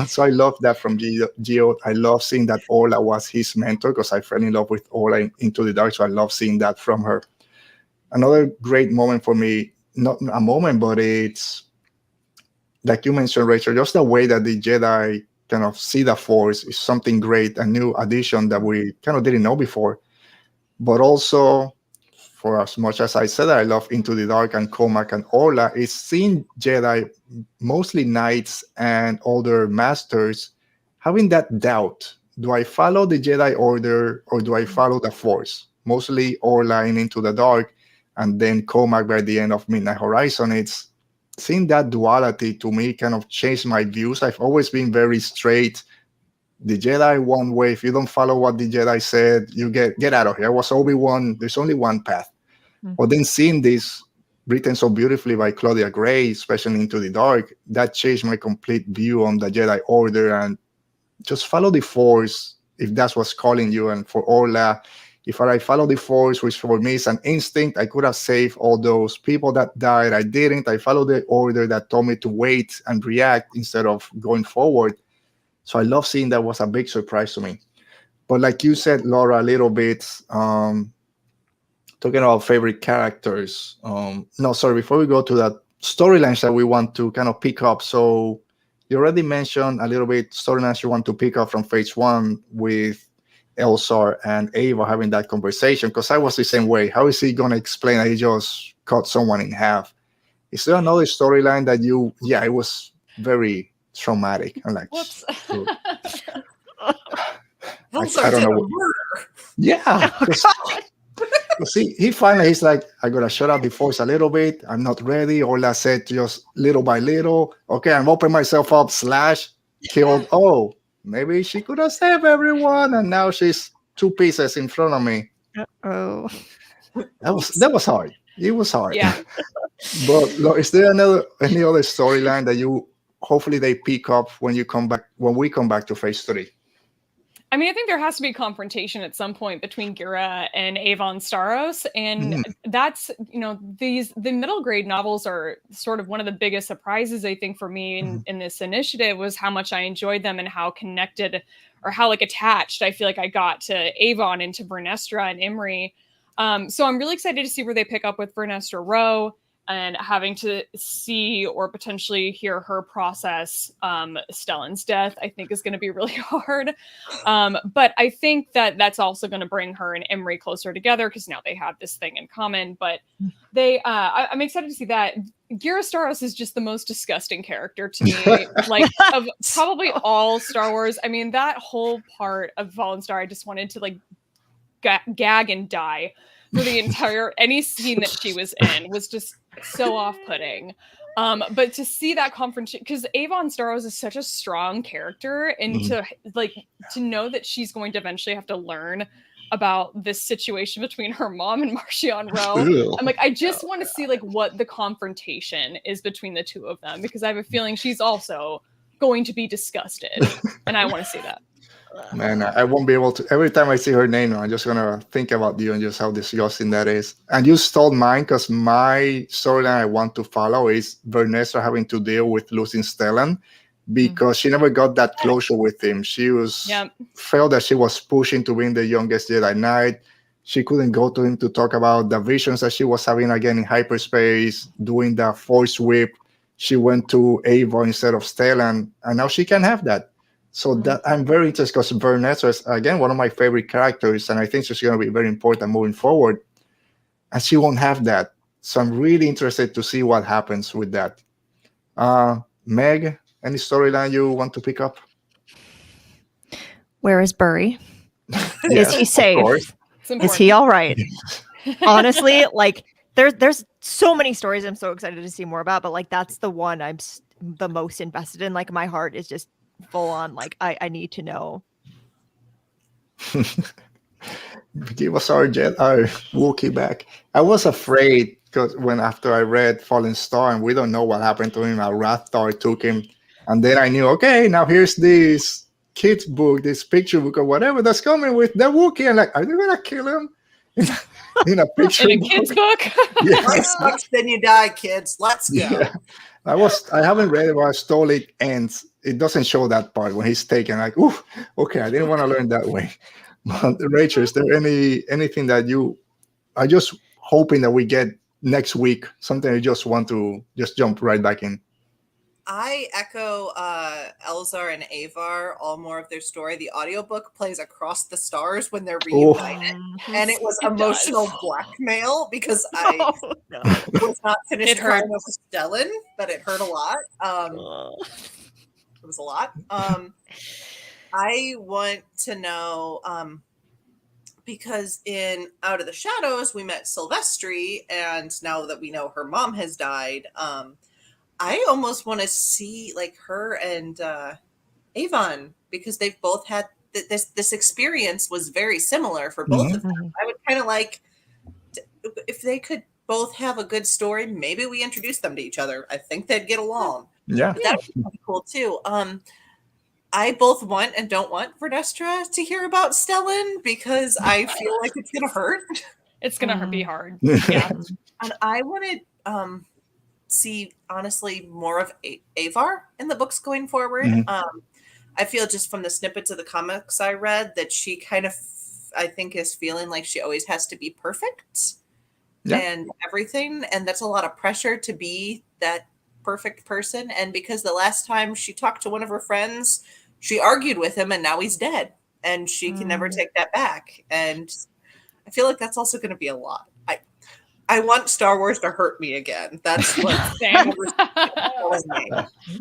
So I love that from Geode. I love seeing that Orla was his mentor because I fell in love with Orla in Into the Dark. So I love seeing that from her. Another great moment for me, not a moment, but it's like you mentioned, Rachel, just the way that the Jedi kind of see the Force is something great, a new addition that we kind of didn't know before. But also, for as much as I said I love Into the Dark and Comac and Orla, is seeing Jedi, mostly knights and older masters, having that doubt. Do I follow the Jedi Order or do I follow the Force? Mostly Orla in Into the Dark and then Comac by the end of Midnight Horizon. It's seeing that duality to me kind of changed my views. I've always been very straight. The Jedi one way. If you don't follow what the Jedi said, you get out of here. I was Obi-Wan. There's only one path. But then seeing this written so beautifully by Claudia Gray, especially Into the Dark, that changed my complete view on the Jedi Order and just follow the Force if that's what's calling you. And for Orla, if I follow the Force, which for me is an instinct, I could have saved all those people that died. I didn't. I followed the Order that told me to wait and react instead of going forward. So I love seeing that. Was a big surprise to me. But like you said, Laura, a little bit, talking about favorite characters. Before we go to that storylines that we want to kind of pick up. So you already mentioned a little bit storylines you want to pick up from phase 1 with Elsar and Ava having that conversation, because I was the same way. How is he going to explain that he just cut someone in half? Is there another storyline that it was very traumatic? I'm like, Whoops. I don't know. Yeah. He finally, he's like, I gotta shut up the Force a little bit. I'm not ready. All I said, just little by little. Okay, I'm opening myself up. Killed. Oh, maybe she could have saved everyone, and now she's 2 pieces in front of me. Oh, that was hard. It was hard. Yeah. But is there any other storyline that hopefully they pick up when we come back to phase 3? I mean, I think there has to be confrontation at some point between Gira and Avon Staros. And that's, the middle grade novels are sort of one of the biggest surprises, I think, for me in this initiative was how much I enjoyed them and how connected or how attached I feel like I got to Avon and to Vernestra and Imri. So I'm really excited to see where they pick up with Vernestra Rowe and having to see or potentially hear her process Stellan's death, I think is going to be really hard. But I think that that's also going to bring her and Emery closer together because now they have this thing in common. But I'm excited to see that. Gira Staros is just the most disgusting character to me, of probably all Star Wars. I mean, that whole part of Fallen Star, I just wanted to gag and die. For the entire any scene that she was in was just so off-putting. But to see that confrontation, because Avon Staros is such a strong character, and to know that she's going to eventually have to learn about this situation between her mom and Marchion Rowe. I'm I just want to see what the confrontation is between the two of them, because I have a feeling she's also going to be disgusted, and I want to see that. Man, I won't be able to. Every time I see her name, I'm just gonna think about you and just how disgusting that is. And you stole mine, because my storyline I want to follow is Vernestra having to deal with losing Stellan, because she never got that closure with him. She felt that she was pushing to being the youngest Jedi Knight. She couldn't go to him to talk about the visions that she was having again in hyperspace, doing the Force whip. She went to Ava instead of Stellan, and now she can have that. So that I'm very interested, because Vernestra is, again, one of my favorite characters, and I think she's going to be very important moving forward. And she won't have that. So I'm really interested to see what happens with that. Meg, any storyline you want to pick up? Where is Burry? Yes, Is he of safe? course. It's Is important. he all right? Honestly, like there's so many stories I'm so excited to see more about, but like that's the one I'm the most invested in. Like my heart is just full on. Like I need to know. Give us our Wookiee back. I was afraid because after I read Fallen Star and we don't know what happened to him, Rathtar took him, and then I knew, okay, now here's this kid's book, this picture book or whatever that's coming with the Wookiee, and like, are they gonna kill him in a picture In a book? kid's book. Yeah. Life sucks, then you die, kids. Let's go. Yeah. I haven't read about Stolik ends. It doesn't show that part when he's taken. Like, ooh, okay, I didn't want to learn that way. But Rachel, is there anything that you are just hoping that we get next week? Something you just want to just jump right back in? I echo Elzar and Avar, all more of their story. The audiobook plays across the stars when they're reunited. And it was emotional blackmail because I was not finished crying over Stellan, but it hurt a lot. It was a lot. I want to know, because in Out of the Shadows, we met Silvestri, and now that we know her mom has died, I almost want to see like her and Avon, because they've both had this experience was very similar for both of them. I would kind of like if they could both have a good story. Maybe we introduce them to each other. I think they'd get along. Yeah, but that would be cool too. I both want and don't want Vernestra to hear about Stellan because I feel like it's gonna hurt. It's gonna be hard. Yeah, and I want to see honestly more of Avar in the books going forward. I feel just from the snippets of the comics I read that she kind of, I think, is feeling like she always has to be perfect and everything, and that's a lot of pressure to be that perfect person. And because the last time she talked to one of her friends, she argued with him, and now he's dead, and she can never take that back. And I feel like that's also going to be a lot. I want Star Wars to hurt me again. That's what.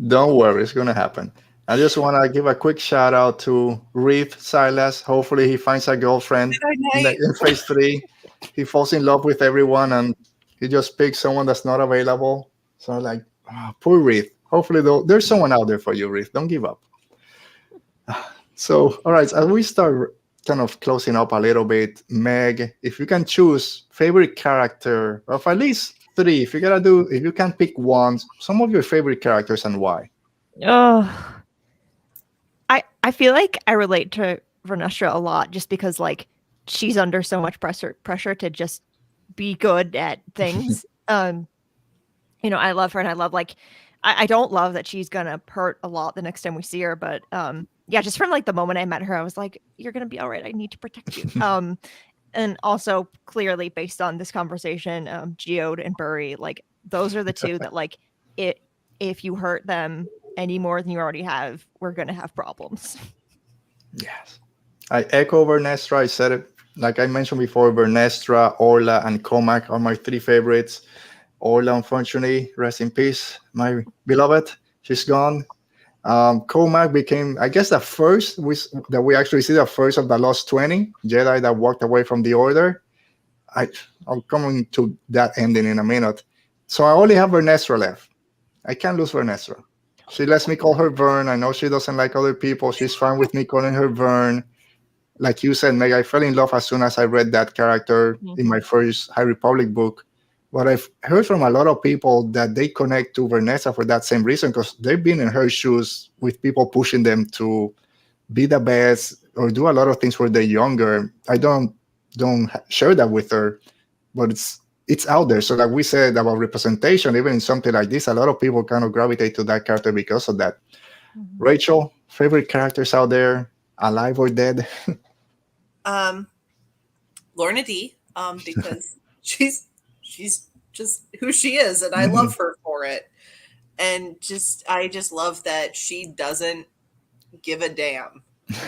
Don't worry, it's gonna happen. I just want to give a quick shout out to Reeve Silas. Hopefully, he finds a girlfriend in Phase 3. He falls in love with everyone, and he just picks someone that's not available. So, like, poor Reeve. Hopefully, there's someone out there for you, Reeve. Don't give up. So, all right, as we start kind of closing up a little bit, Meg, if you can choose favorite character of at least 3, if you can pick one, some of your favorite characters and why. I feel like I relate to Vernestra a lot just because like she's under so much pressure to just be good at things. I love her, and I love like I don't love that she's gonna hurt a lot the next time we see her, but just from like the moment I met her, I was like, you're gonna be all right. I need to protect you. And also clearly based on this conversation, Geode and Burry, like those are the two that like if you hurt them any more than you already have, we're gonna have problems. Yes, I echo Vernestra. I said it like I mentioned before. Vernestra, Orla, and Comac are my 3 favorites. Orla, unfortunately, rest in peace, my beloved. She's gone. Comac became, I guess, the first that we actually see the first of the Lost 20 Jedi that walked away from the Order. I'll come to that ending in a minute. So I only have Vernestra left. I can't lose Vernestra. She lets me call her Vern. I know she doesn't like other people. She's fine with me calling her Vern. Like you said, Meg, I fell in love as soon as I read that character in my first High Republic book. But I've heard from a lot of people that they connect to Vernestra for that same reason, because they've been in her shoes with people pushing them to be the best or do a lot of things where they're younger. I don't share that with her, but it's out there. So like we said about representation, even in something like this, a lot of people kind of gravitate to that character because of that. Rachel, favorite characters out there, alive or dead? Lorna D, because she's just who she is, and I love her for it. And I just love that she doesn't give a damn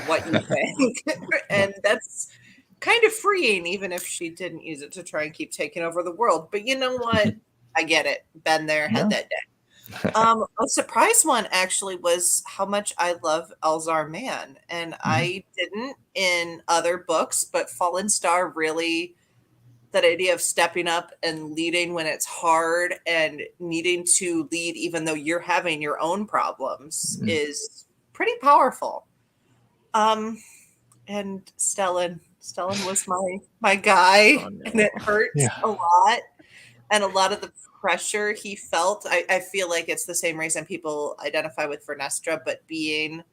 what you think. And that's kind of freeing, even if she didn't use it to try and keep taking over the world. But you know what? I get it. Been there, had that day. A surprise one actually was how much I love Elzar Mann, and I didn't in other books, but Fallen Star really, that idea of stepping up and leading when it's hard and needing to lead even though you're having your own problems is pretty powerful. And Stellan was my guy, Oh, no. and it hurt a lot. And a lot of the pressure he felt, I feel like it's the same reason people identify with Vernestra, but being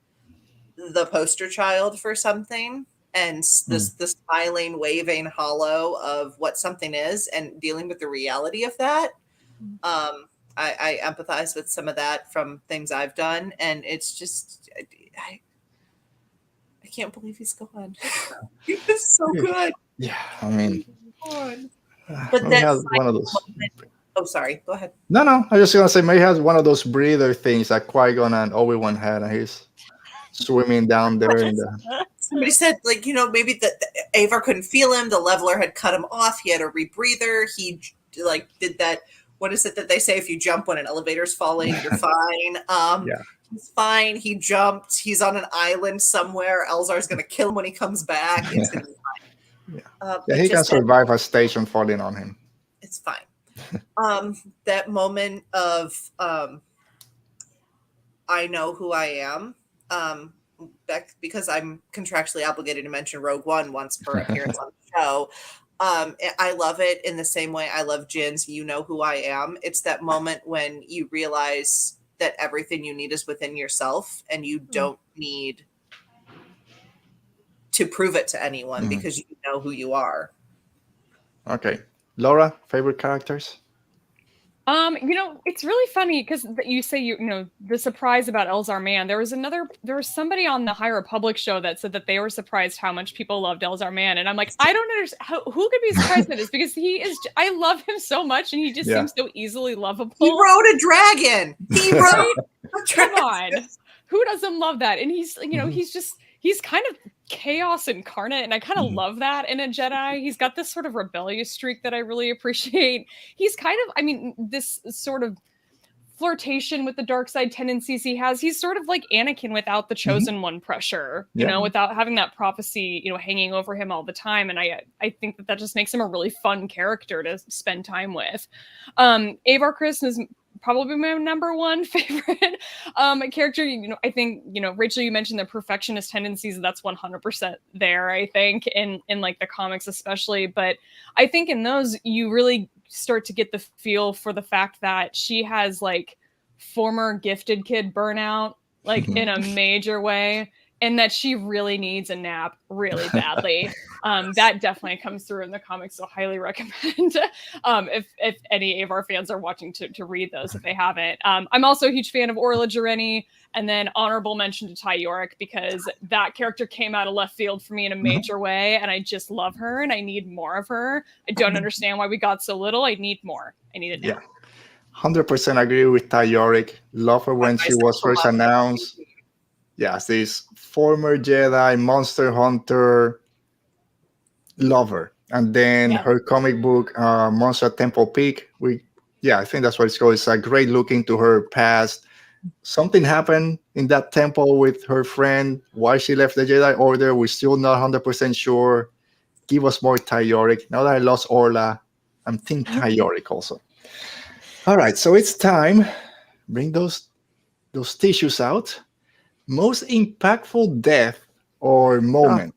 the poster child for something and the smiling, waving hollow of what something is and dealing with the reality of that. I empathize with some of that from things I've done, and it's just I can't believe he's gone. He was so good. Yeah, I mean, but he that has one of those. Oh, sorry. Go ahead. No, I was just gonna say, maybe he has one of those breather things that Qui-Gon and Obi-Wan had, and he's swimming down there in the. Somebody said, like, maybe that Avar couldn't feel him. The leveler had cut him off. He had a rebreather. He did that. What is it that they say? If you jump when an elevator's falling, you're fine. Yeah. He's fine. He jumped. He's on an island somewhere. Elzar's going to kill him when he comes back. It's going to be fine. Yeah, he can survive a station falling on him. It's fine. That moment of I know who I am. Because I'm contractually obligated to mention Rogue One once per appearance on the show. I love it in the same way I love Jin's You Know Who I Am. It's that moment when you realize that everything you need is within yourself and you don't need to prove it to anyone because you know who you are. Okay. Laura, favorite characters? It's really funny because you say, the surprise about Elzar Mann. There was somebody on the High Republic show that said that they were surprised how much people loved Elzar Mann. And I'm like, I don't understand who could be surprised by this, because I love him so much and he just seems so easily lovable. He rode a dragon. He rode Come on. Who doesn't love that? And he's, he's kind of chaos incarnate, and I kind of love that in a Jedi. He's got this sort of rebellious streak that I really appreciate. He's kind of, this sort of flirtation with the dark side tendencies he has. He's sort of like Anakin without the chosen one pressure, without having that prophecy, hanging over him all the time. And I think that just makes him a really fun character to spend time with. Avar Kriss is probably my number one favorite character. I think, Rachel, you mentioned the perfectionist tendencies. That's 100% there, I think, in like the comics especially. But I think in those, you really start to get the feel for the fact that she has like former gifted kid burnout, like in a major way, and that she really needs a nap really badly. That definitely comes through in the comics, so highly recommend if any Avar fans are watching to read those if they haven't. I'm also a huge fan of Orla Jareni, and then honorable mention to Ty Yorick, because that character came out of left field for me in a major way, and I just love her, and I need more of her. I don't understand why we got so little. I need more. I need it now. Yeah, 100% agree with Ty Yorick. Love her when she was first announced. Yes, this former Jedi, monster hunter, lover. And then her comic book, Monster at Temple Peak, I think that's what it's called. It's a great look into her past. Something happened in that temple with her friend. Why she left the Jedi Order, we're still not 100% sure. Give us more Ty Yorick. Now that I lost Orla, I'm Team Ty Yorick also. All right, so it's time. Bring those tissues out. Most impactful death or moment?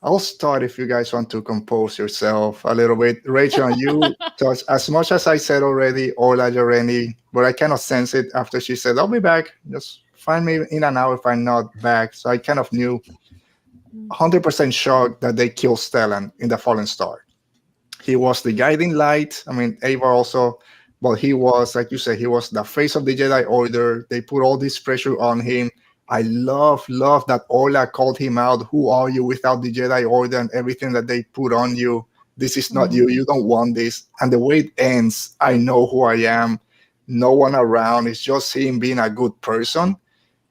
I'll start if you guys want to compose yourself a little bit. Rachel, and you touched, as much as I said already, Orla Jareni, but I cannot sense it after she said, I'll be back. Just find me in an hour if I'm not back. So I kind of knew 100% shocked that they killed Stellan in the Fallen Star. He was the guiding light. Avar also, but he was, like you said, he was the face of the Jedi Order. They put all this pressure on him. I love that Orla called him out. Who are you without the Jedi Order and everything that they put on you? This is not you. You don't want this. And the way it ends, I know who I am. No one around. It's just him being a good person.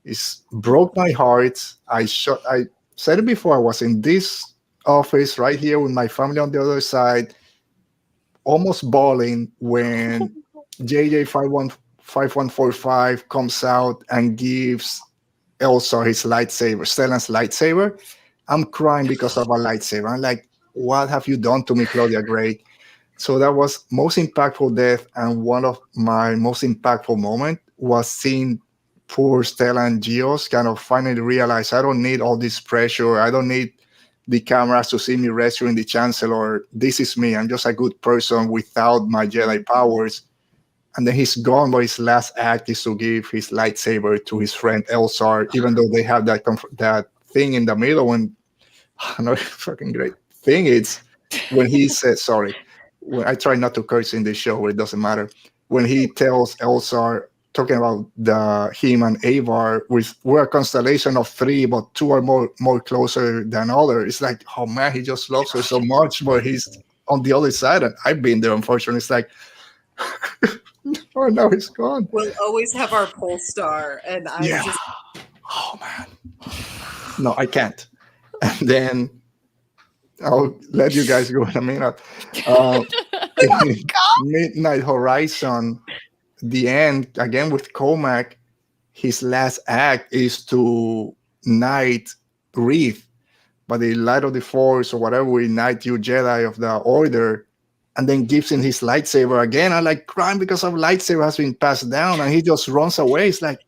It broke my heart. I said it before. I was in this office right here with my family on the other side, almost bawling when JJ5145 comes out and gives Elsa his lightsaber, Stellan's lightsaber. I'm crying because of a lightsaber. I'm like, what have you done to me, Claudia Gray? So that was most impactful death, and one of my most impactful moment was seeing poor Stella and Geos kind of finally realize I don't need all this pressure. I don't need the cameras to see me rescuing the Chancellor. This is me. I'm just a good person without my Jedi powers. And then he's gone, but his last act is to give his lightsaber to his friend Elzar, even though they have that thing in the middle. And another fucking great thing is when he says, sorry, when I try not to curse in this show, it doesn't matter. When he tells Elzar, talking about him and Avar, we're a constellation of 3, but 2 are more closer than others. It's like, oh man, he just loves her so much, but he's on the other side. And I've been there, unfortunately. It's like, oh, now he's gone. We'll always have our pole star, and I'm just. Oh man, no, I can't. And then I'll let you guys go in a minute. Midnight Horizon, the end again with Comac. His last act is to knight Wreath by the light of the Force or whatever. We knight you, Jedi of the Order. And then gives him his lightsaber again. I like crying because of lightsaber has been passed down, and he just runs away. It's like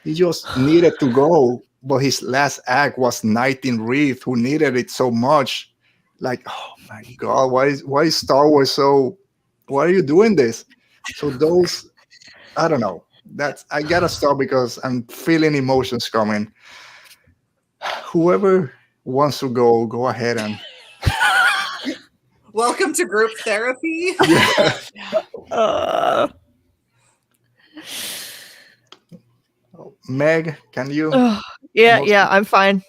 he just needed to go, but his last act was knighting Wreath, who needed it so much. Like, oh my God, why is Star Wars so? Why are you doing this? So those, I don't know. I gotta stop because I'm feeling emotions coming. Whoever wants to go ahead and. Welcome to group therapy. Meg, can you? Yeah, I'm fine.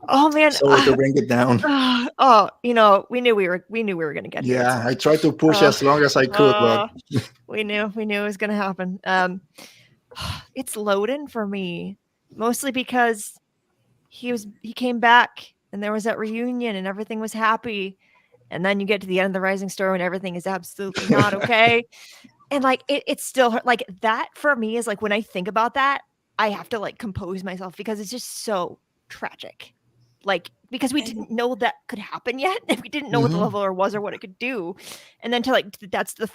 Oh man, Sorry to bring it down. we knew we were gonna get here. Yeah, I tried to push as long as I could, but we knew it was gonna happen. It's loading for me, mostly because he came back and there was that reunion and everything was happy, and then you get to the end of the Rising Storm and everything is absolutely not okay. And like it's still like that for me is like when I think about that, I have to like compose myself because it's just so tragic. Like because we didn't know that could happen yet, and we didn't know what the leveler was or what it could do, and then to like that's the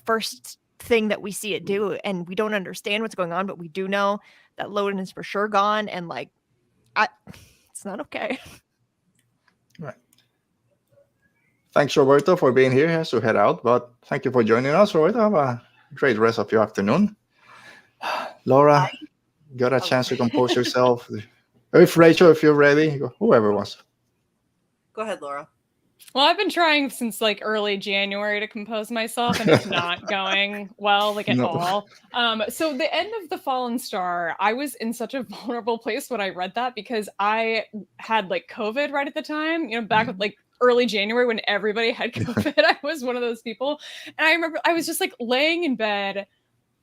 first thing that we see it do, and we don't understand what's going on, but we do know that Loden is for sure gone, and like it's not okay. Right. Thanks, Roberto, for being here. He has to head out, but thank you for joining us, Roberto. Have a great rest of your afternoon. Laura, got a chance to compose yourself. If Rachel, if you're ready, whoever wants. Go ahead, Laura. Well, I've been trying since like early January to compose myself, and it's not going well, like at all. So the end of The Fallen Star, I was in such a vulnerable place when I read that because I had like COVID right at the time, back with like early January when everybody had COVID. I was one of those people. And I remember I was just like laying in bed,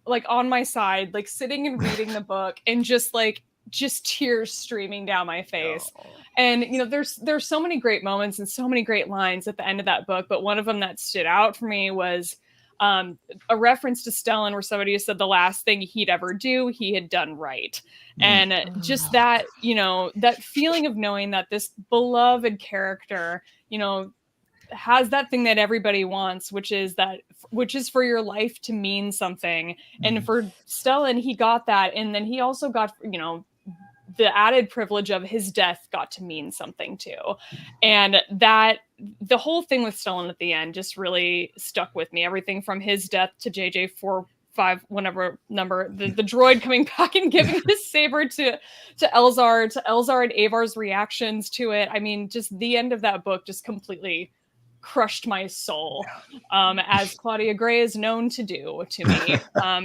like on my side, like sitting and reading the book and just tears streaming down my face. And there's so many great moments and so many great lines at the end of that book, but one of them that stood out for me was a reference to Stellan where somebody said the last thing he'd ever do he had done right. And just that that feeling of knowing that this beloved character has that thing that everybody wants, which is for your life to mean something. And for Stellan, he got that, and then he also got the added privilege of his death got to mean something too. And that the whole thing with Stellan at the end just really stuck with me. Everything from his death to JJ45, whatever number, the droid coming back and giving his saber to Elzar and Avar's reactions to it. I mean, just the end of that book just completely crushed my soul, as Claudia Gray is known to do to me.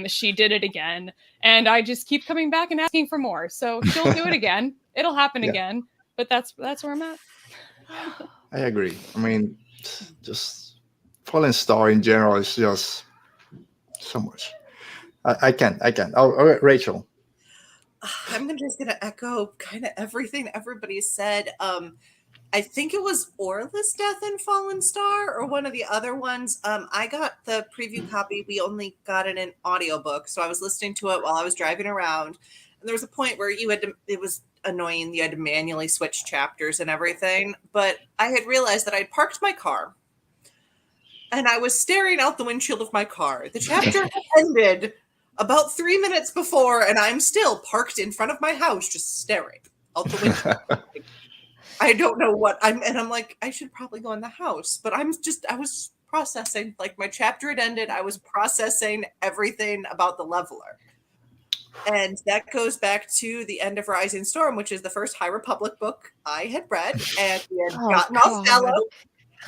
She did it again, and I just keep coming back and asking for more. So she'll do it again. It'll happen again. But that's where I'm at. I agree. I mean, just Fallen Star in general is just so much. I can't. Oh, Rachel. I'm just gonna echo kind of everything everybody said. I think it was Orla's Death in Fallen Star or one of the other ones. I got the preview copy. We only got it in audiobook, so I was listening to it while I was driving around. And there was a point where it was annoying. You had to manually switch chapters and everything. But I had realized that I'd parked my car and I was staring out the windshield of my car. The chapter ended about 3 minutes before, and I'm still parked in front of my house, just staring out the window. I don't know what I'm like, I should probably go in the house, but I was processing, like my chapter had ended. I was processing everything about the leveler. And that goes back to the end of Rising Storm, which is the first High Republic book I had read, and we had gotten off Stella,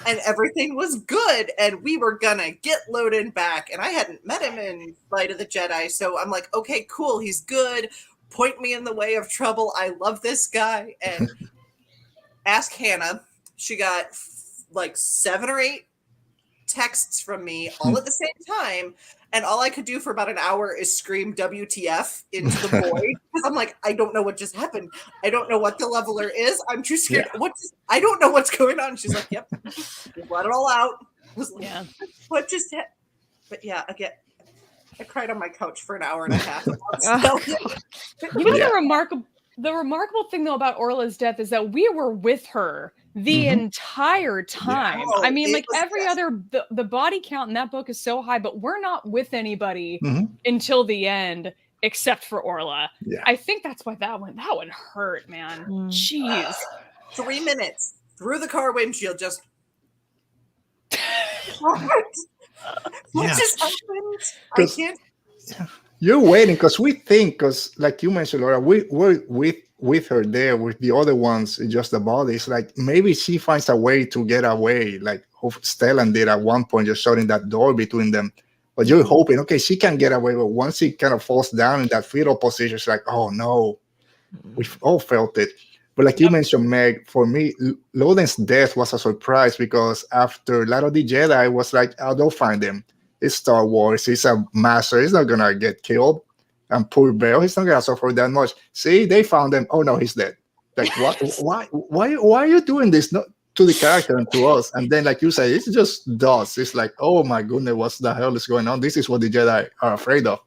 and everything was good, and we were gonna get Loden back, and I hadn't met him in Light of the Jedi, so I'm like, okay, cool, he's good. Point me in the way of trouble. I love this guy. And ask Hannah. She got like 7 or 8 texts from me all at the same time. And all I could do for about an hour is scream WTF into the void. Because I'm like, I don't know what just happened. I don't know what the leveler is. I'm too scared. Yeah. I don't know what's going on. She's like, yep, let it all out. I was like, Yeah. what just happened? But yeah, again, I cried on my couch for an hour and a half. You know, the remarkable thing though about Orla's death is that we were with her the entire time. Yeah. I mean, like was every other, the body count in that book is so high, but we're not with anybody until the end, except for Orla. Yeah. I think that's why that one hurt, man. Jeez. 3 minutes through the car windshield, just what just happened? I can't. You're waiting because we think, because like you mentioned, Laura, we're with her there with the other ones, just the bodies. Like maybe she finds a way to get away, like Stellan did at one point, just shutting that door between them. But you're hoping, okay, she can get away. But once she kind of falls down in that fetal position, it's like, oh no, we've all felt it. But like you mentioned, Meg, for me, Loden's death was a surprise because after Light of the Jedi, I was like, oh, they'll find him. It's Star Wars. He's a master. He's not gonna get killed. And poor Bell, he's not gonna suffer that much. See, they found him. Oh no, he's dead. Like what? Why are you doing this? Not to the character and to us. And then, like you say, it's just dust. It's like, oh my goodness, what the hell is going on? This is what the Jedi are afraid of.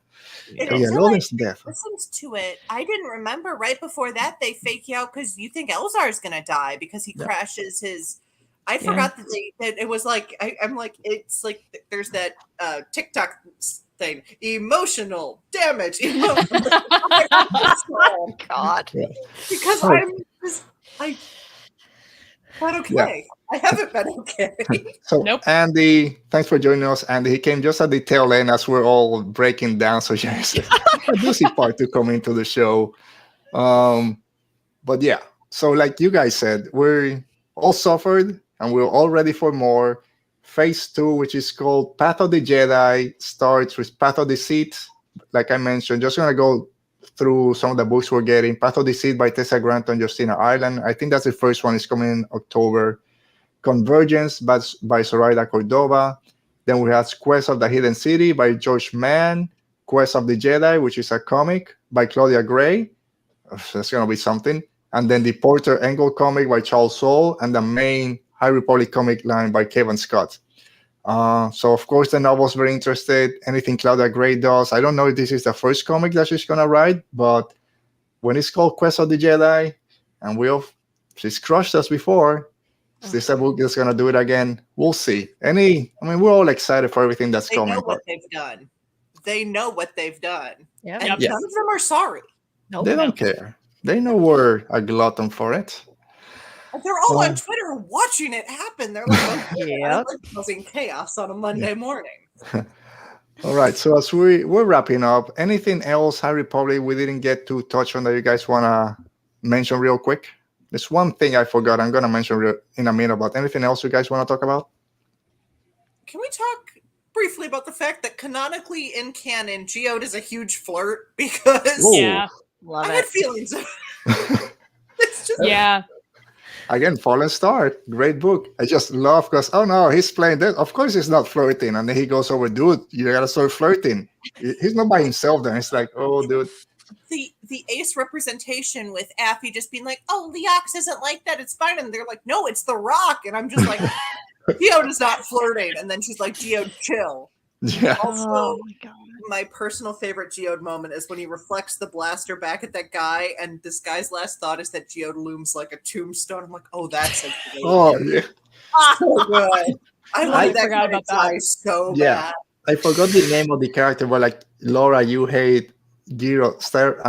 Loden's death. Listened to it. I didn't remember right before that they fake you out because you think Elzar's gonna die because he crashes his. I forgot that it was like I'm like it's like there's that TikTok thing, emotional damage. Oh God! Because I'm not okay. Yeah. I haven't been okay. So Andy, thanks for joining us. Andy, he came just at the tail end as we're all breaking down. So yes, a juicy part to come into the show. But yeah, so like you guys said, we're all suffered. And we're all ready for more. Phase 2, which is called Path of the Jedi, starts with Path of Deceit. Like I mentioned, just going to go through some of the books we're getting. Path of Deceit by Tessa Grant and Justina Ireland. I think that's the first one. It's coming in October. Convergence by Zoraida Cordova. Then we have Quest of the Hidden City by George Mann. Quest of the Jedi, which is a comic by Claudia Gray. That's going to be something. And then the Porter Engel comic by Charles Soule. And the main High Republic comic line by Kevin Scott. So, of course, the novel's very interested. Anything Claudia Gray does. I don't know if this is the first comic that she's going to write, but when it's called Quest of the Jedi, and she's crushed us before, is this a book that's going to do it again? We'll see. We're all excited for everything that's coming. They know what they've done. They know what they've done. Yeah. And none of them are sorry. Nope. They don't care. They know we're a glutton for it. They're all on Twitter watching it happen. They're like, I'm causing chaos on a Monday morning. All right. So as we're wrapping up, anything else, High Republic, we didn't get to touch on that you guys want to mention real quick? There's one thing I forgot. I'm going to mention in a minute about anything else you guys want to talk about? Can we talk briefly about the fact that canonically in canon, Geode is a huge flirt? Because I had feelings. It's just Again, Fallen Star, great book. I just love because, oh no, he's playing that. Of course he's not flirting. And then he goes over, dude, you gotta start flirting. He's not by himself then. It's like, oh, dude, the Ace representation with Affy just being like, "Oh, Leox isn't like that. It's fine," and they're like, "No, it's The Rock," and I'm just like, "Geode is not flirting," and then she's like, "Geode, chill." Yeah. Also, Oh my god. my personal favorite Geode moment is when he reflects the blaster back at that guy, and this guy's last thought is that Geode looms like a tombstone. I'm like, oh, that's a great Oh yeah. so good. I wanted that forgot guy to about that. die so Yeah. bad. I forgot the name of the character, but like Laura, you hate Senator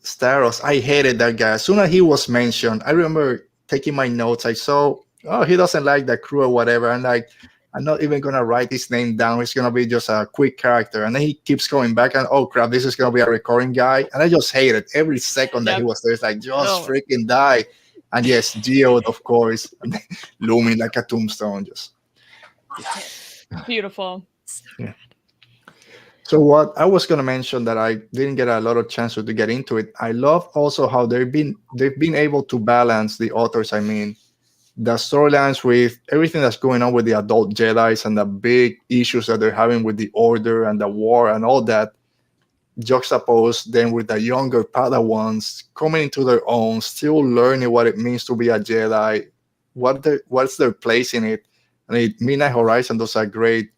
Staros. I hated that guy. As soon as he was mentioned, I remember taking my notes. I saw, oh, he doesn't like the crew or whatever. And like, I'm not even gonna write his name down. It's gonna be just a quick character. And then he keeps going back, and oh crap, this is gonna be a recurring guy. And I just hated every second that he was there. It's like, just freaking die. And yes, Geode, of course, looming like a tombstone. Just Beautiful. yeah. So what I was going to mention that I didn't get a lot of chance to get into it. I love also how they've been able to balance, the authors, I mean, the storylines with everything that's going on with the adult Jedis and the big issues that they're having with the Order and the war and all that, juxtaposed then with the younger Padawans coming into their own, still learning what it means to be a Jedi, what's their place in it. And Midnight Horizon does a great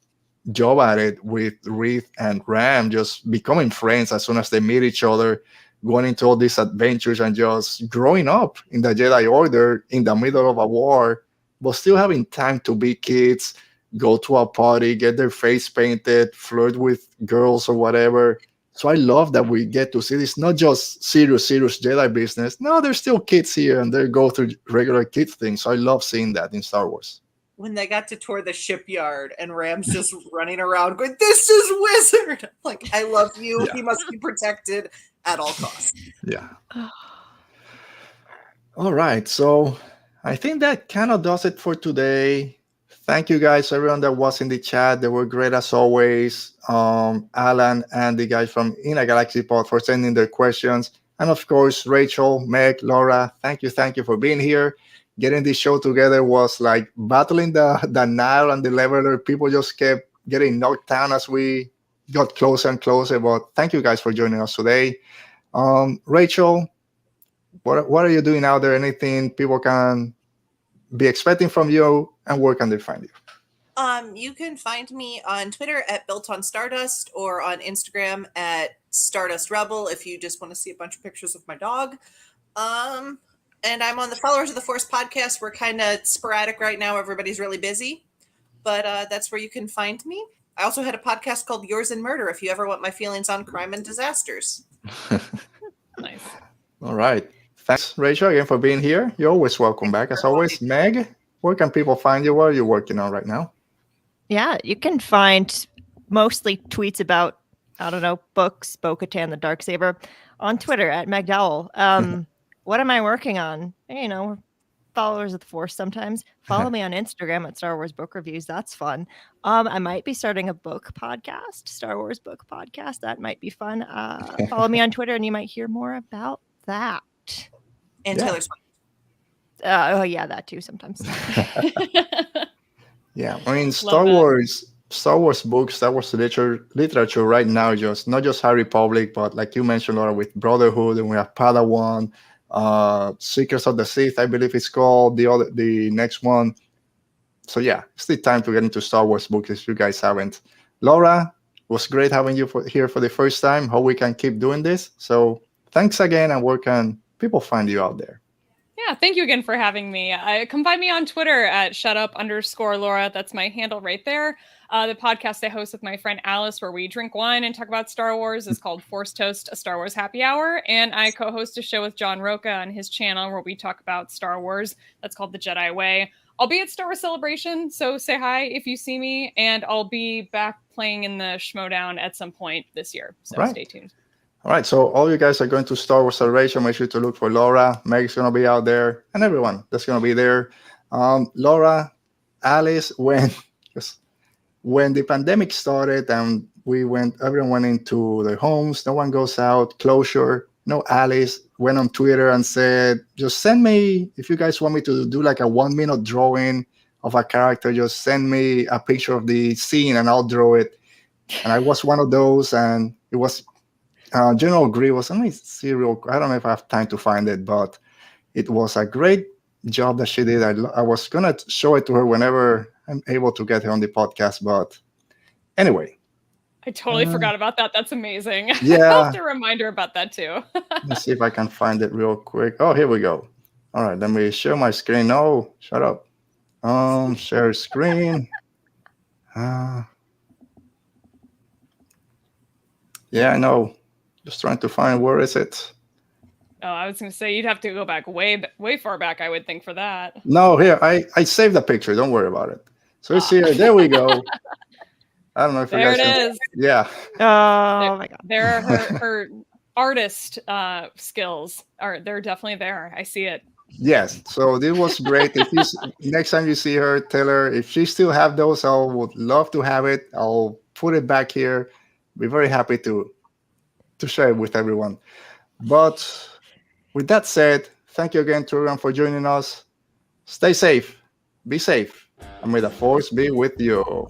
job at it with Reed and Ram just becoming friends as soon as they meet each other, going into all these adventures and just growing up in the Jedi Order in the middle of a war, but still having time to be kids, go to a party, get their face painted, flirt with girls or whatever. So I love that we get to see this, not just serious Jedi business. No, there's still kids here and they go through regular kid things. So I love seeing that in Star Wars. When they got to tour the shipyard and Ram's just running around going, "This is Wizard!" Like, I love you. Yeah. He must be protected at all costs. Yeah. All right. So I think that kind of does it for today. Thank you guys, everyone that was in the chat. They were great as always. Alan and the guys from In a Galaxy Pod for sending their questions. And of course, Rachel, Meg, Laura, thank you for being here. Getting this show together was like battling the Nile and the Leveler. People just kept getting knocked down as we got closer and closer. But thank you guys for joining us today. Rachel, what are you doing out there? Anything people can be expecting from you, and where can they find you? You can find me on Twitter at Built on Stardust or on Instagram at Stardust Rebel if you just want to see a bunch of pictures of my dog. And I'm on the Followers of the Force podcast. We're kind of sporadic right now. Everybody's really busy, but that's where you can find me. I also had a podcast called Yours in Murder if you ever want my feelings on crime and disasters. Nice. All right. Thanks, Rachel, again for being here. You're always welcome back, as always. Meg, where can people find you? What are you working on right now? Yeah, you can find mostly tweets about, I don't know, books, Bo-Katan, the Darksaber, on Twitter at Meg Dowell. What am I working on? You know, followers of the Force sometimes. Follow me on Instagram at Star Wars Book Reviews. That's fun. I might be starting a book podcast, Star Wars book podcast. That might be fun. Follow me on Twitter and you might hear more about that. And Taylor Swift. Oh, yeah, that too sometimes. Yeah, I mean, Star Wars books, Star Wars literature right now, just not just High Republic, but like you mentioned, Laura, with Brotherhood, and we have Padawan, Secrets of the Sith, I believe it's called, the next one. So yeah, it's the time to get into Star Wars books if you guys haven't. Laura, it was great having you here for the first time. Hope we can keep doing this. So thanks again, and where can people find you out there? Yeah, thank you again for having me. Come find me on Twitter at shutup_Laura. That's my handle right there. The podcast I host with my friend Alice, where we drink wine and talk about Star Wars, is called Force Toast, a Star Wars happy hour. And I co-host a show with John Roca on his channel where we talk about Star Wars. That's called The Jedi Way. I'll be at Star Wars Celebration, so say hi if you see me. And I'll be back playing in the Schmodown at some point this year. So Stay tuned. All right, so all you guys are going to Star Wars Celebration. Make sure to look for Laura. Meg's going to be out there, and everyone that's going to be there. Laura, Alice, when the pandemic started and everyone went into their homes, no one goes out, closure. No, Alice went on Twitter and said, just send me, if you guys want me to do like a 1-minute drawing of a character, just send me a picture of the scene and I'll draw it. And I was one of those, and it was General Grievous. Let me see real. I don't know if I have time to find it, but it was a great job that she did. I was gonna show it to her whenever I'm able to get her on the podcast, but anyway. I totally forgot about that. That's amazing. Yeah. I'll have to remind her about that too. Let me see if I can find it real quick. Oh, here we go. All right, let me share my screen. No, shut up. Share screen. Yeah, I know. Just trying to find where is it. Oh, I was going to say you'd have to go back way far back, I would think, for that. No, here I saved the picture. Don't worry about it. So it's here. There we go. I don't know if there you guys it can. is. Yeah. Oh my god. There are her artist skills they're definitely there. I see it. Yes. So this was great. If you next time you see her, tell her if she still have those. I would love to have it. I'll put it back here. Be very happy to share it with everyone. But with that said, thank you again to everyone for joining us. Stay safe, be safe, and may the force be with you.